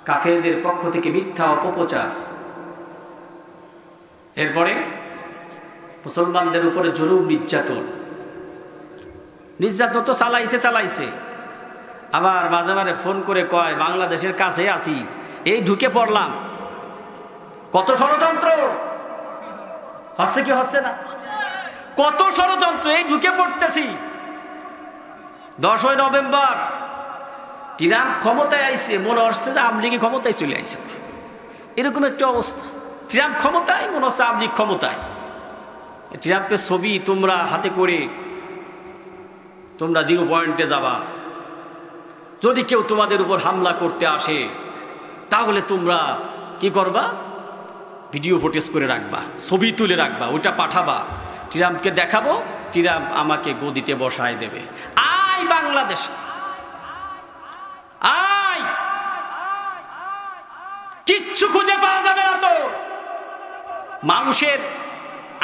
কাফেরদের পক্ষ থেকে মিথ্যা অপপ্রচার, এরপরে মুসলমানদের উপরে জুলুম নির্যাতন। নির্যাতন তো চালাইছে, আবার মাঝে মাঝে ফোন করে কয় বাংলাদেশের কাছে আছি, এই ঢুকে পড়লাম। কত ষড়যন্ত্র হচ্ছে কি হচ্ছে না? কত ষড়যন্ত্র, এই ঢুকে পড়তেছি। 10ই নভেম্বর ট্রাম্প ক্ষমতায় আইছে, মনে হচ্ছে যে আওয়ামী লীগ ক্ষমতায় চলে আইছে, এরকম একটা অবস্থা। ট্রাম্প ক্ষমতায়, মনে হচ্ছে আওয়ামী লীগ ক্ষমতায়। ট্রাম্পের ছবি তোমরা হাতে করে তোমরা 0 পয়েন্টে যাবা। যদি কেউ তোমাদের উপর হামলা করতে আসে তাহলে তোমরা কি করবা? ভিডিও ফুটেজ করে রাখবা, ছবি তুলে রাখবা, ওইটা পাঠাবা, ট্রাম্পকে দেখাবো, ট্রাম্প আমাকে গদিতে বসায় দেবে। আয় বাংলাদেশ, আয়, কিচ্ছু খুঁজে পাওয়া যাবে না তো। মানুষের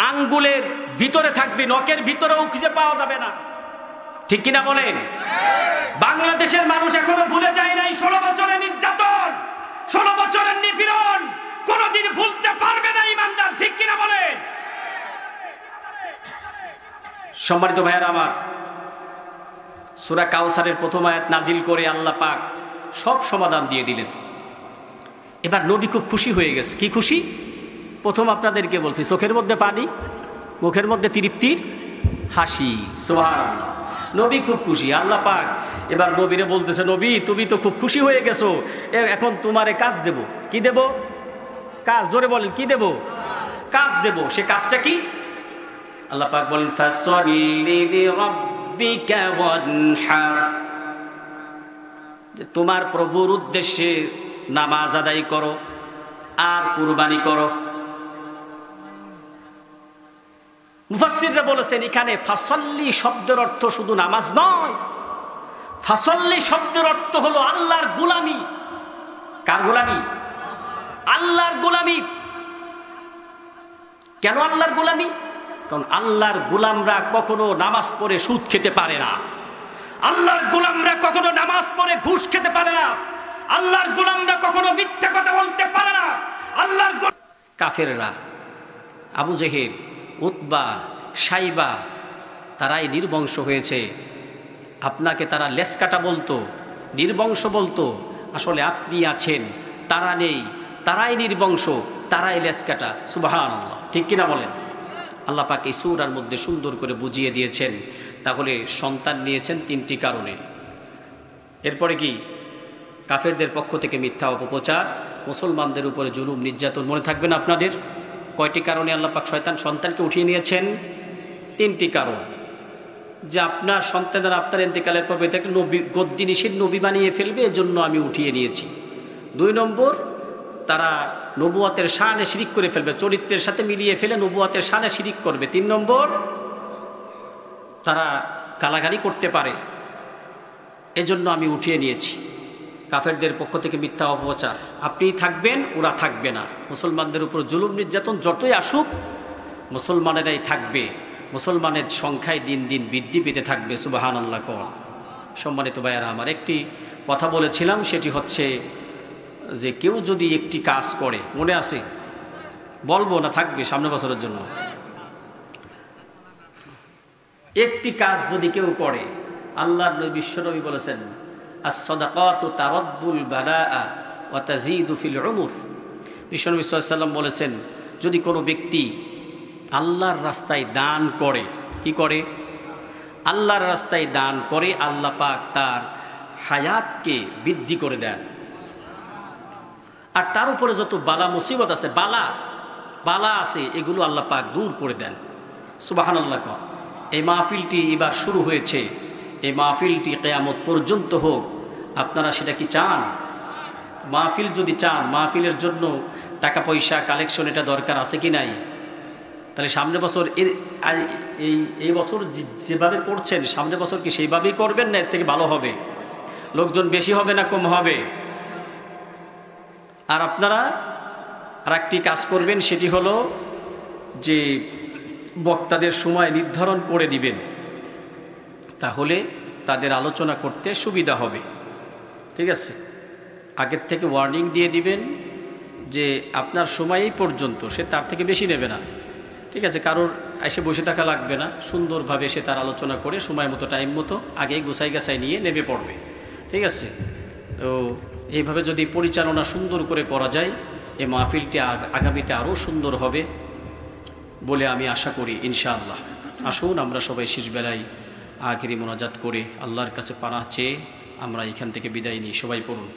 আঙ্গুলের ভিতরে থাকবে, নখের ভিতরেও খুঁজে পাওয়া যাবে না। ঠিক কিনা বলেন? বাংলাদেশের মানুষ এখনো ভুলে যায় নাই 16 বছরের নির্যাতন, 16 বছরের নিপীড়ন কোনদিন ভুলতে পারবে না ইমানদার, ঠিক কিনা বলেন? সম্মানিত ভাইয়েরা আমার, সূরা কাউসারের প্রথম আয়াত নাজিল করে আল্লাহ পাক সব সমাধান দিয়ে দিলেন। এবার নবী খুব খুশি হয়ে গেছে। কি খুশি? প্রথম আপনাদেরকে বলছি, চোখের মধ্যে পানি, মুখের মধ্যে তৃপ্তির হাসি। সুবহানাল্লাহ। নবী খুব খুশি। আল্লাহ পাক এবার নবীরে বলতেছে, নবী তুমি তো খুব খুশি হয়ে গেছো, এখন তোমারে কাজ দেব। কি দেব? কাজ। জোরে বলেন, কি দেব? কাজ দেব। সে কাজটা কি? আল্লাহ পাক বলেন, ফাসল্লি লিরাব্বিকা ওয়ানহার, যে তোমার প্রভুর উদ্দেশ্যে নামাজ আদায় করো আর কুরবানি করো। মুফাসসিররা বলেছেন এখানে ফাসল্লি শব্দের অর্থ শুধু নামাজ নয়, ফাসল্লি শব্দের অর্থ হলো আল্লাহর গোলামি। কার গোলামি? আল্লাহর গোলামি। কেন আল্লাহর গোলামি? কারণ আল্লাহর গোলামরা কখনো নামাজ পড়ে সুদ খেতে পারে না, আল্লাহর গোলামরা কখনো নামাজ পড়ে ঘুষ খেতে পারে না, আল্লাহর গোলামরা কখনো মিথ্যা কথা বলতে পারে না। আল্লাহর কাফেররা, আবু জেহেল, উতবা, সাইবা, তারাই নির্বংশ হয়েছে। আপনাকে তারা লেসকাটা বলতো, নির্বংশ বলতো। আসলে আপনি আছেন, তারা নেই, তারাই নির্বংশ, তারাই লেসকাটা। সুবহানাল্লাহ, ঠিক কিনা বলেন? আল্লাহ পাক এই সূরার মধ্যে সুন্দর করে বুঝিয়ে দিয়েছেন। তাহলে সন্তান নিয়েছেন 3টি কারণে। এরপরে কি? কাফেরদের পক্ষ থেকে মিথ্যা অপপ্রচার, মুসলমানদের উপরে জুলুম নির্যাতন। মনে থাকবে না আপনাদের? কয়টি কারণে আল্লাহ পাক সন্তানকে উঠিয়ে নিয়েছেন? 3টি কারণ। যে আপনার সন্তানেরা আপনার ইন্তেকালের পর তাকে নবী, গদ্দিনিশীল নবী বানিয়ে ফেলবে, এজন্য আমি উঠিয়ে নিয়েছি। 2 নম্বর, তারা নবুয়তের শানে শিরিক করে ফেলবে, চরিত্রের সাথে মিলিয়ে ফেলে নবুয়তের শানে শিরিক করবে। 3 নম্বর, তারা গালাগালি করতে পারে, এজন্য আমি উঠিয়ে নিয়েছি। কাফেরদের পক্ষ থেকে মিথ্যা অপপ্রচার, আপনি থাকবেন, ওরা থাকবে না। মুসলমানদের উপর জুলুম নির্যাতন যতই আসুক, মুসলমানেরাই থাকবে। মুসলমানের সংখ্যায় দিন দিন বৃদ্ধি পেতে থাকবে। সুবহানাল্লাহ। সম্মানিত ভাইয়েরা আমার, একটি কথা বলেছিলাম, সেটি হচ্ছে যে কেউ যদি একটি কাজ করে, মনে আছে? বলবো না থাকবে সামনের বছরের জন্য। একটি কাজ যদি কেউ করে, আল্লাহর নবী, বিশ্বনবী বলেছেন, আস-সাদাকাতু তারাদ্দুল বালাআ ওয়া তাজিদু ফিল উমর। বিশ্বনবী সাল্লাল্লাহু আলাইহি ওয়াসাল্লাম বলেছেন, যদি কোনো ব্যক্তি আল্লাহর রাস্তায় দান করে, কি করে? আল্লাহর রাস্তায় দান করে, আল্লাহ পাক তার হায়াতকে বৃদ্ধি করে দেন। আর তার উপরে যত বালা মুসিবত আছে, বালা আছে, এগুলো আল্লাহ পাক দূর করে দেন। সুবহানাল্লাহ। এই মাহফিলটি এবার শুরু হয়েছে, এই মাহফিলটি কিয়ামত পর্যন্ত হোক। আপনারা সেটা কি চান? মাহফিল যদি চান, মাহফিলের জন্য টাকা পয়সা কালেকশন এটা দরকার আছে কি নাই? তাহলে সামনের বছর এই বছর যেভাবে করছেন, সামনের বছর কি সেইভাবেই করবেন, না এর থেকে ভালো হবে? লোকজন বেশি হবে না কম হবে? আর আপনারা আর একটি কাজ করবেন, সেটি হলো যে বক্তাদের সময় নির্ধারণ করে দিবেন, তাহলে তাদের আলোচনা করতে সুবিধা হবে। ঠিক আছে? আগের থেকে ওয়ার্নিং দিয়ে দিবেন যে আপনার সময় এই পর্যন্ত, সে তার থেকে বেশি নেবে না। ঠিক আছে? কারোর এসে বসে থাকা লাগবে না, সুন্দরভাবে সে তার আলোচনা করে সময় মতো, টাইম মতো আগেই গোছাই গাছাই নিয়ে নেমে পড়বে। ঠিক আছে? তো এইভাবে যদি পরিচালনা সুন্দর করে করা যায়, এই মাহফিলটি আগামীতে আরও সুন্দর হবে বলে আমি আশা করি ইনশাআল্লাহ। আসুন আমরা সবাই শেষবেলায় আখিরি মোনাজাত করে আল্লাহর কাছে পানাহ চেয়ে আমরা এখান থেকে বিদায় নিই। সবাই পড়ুন।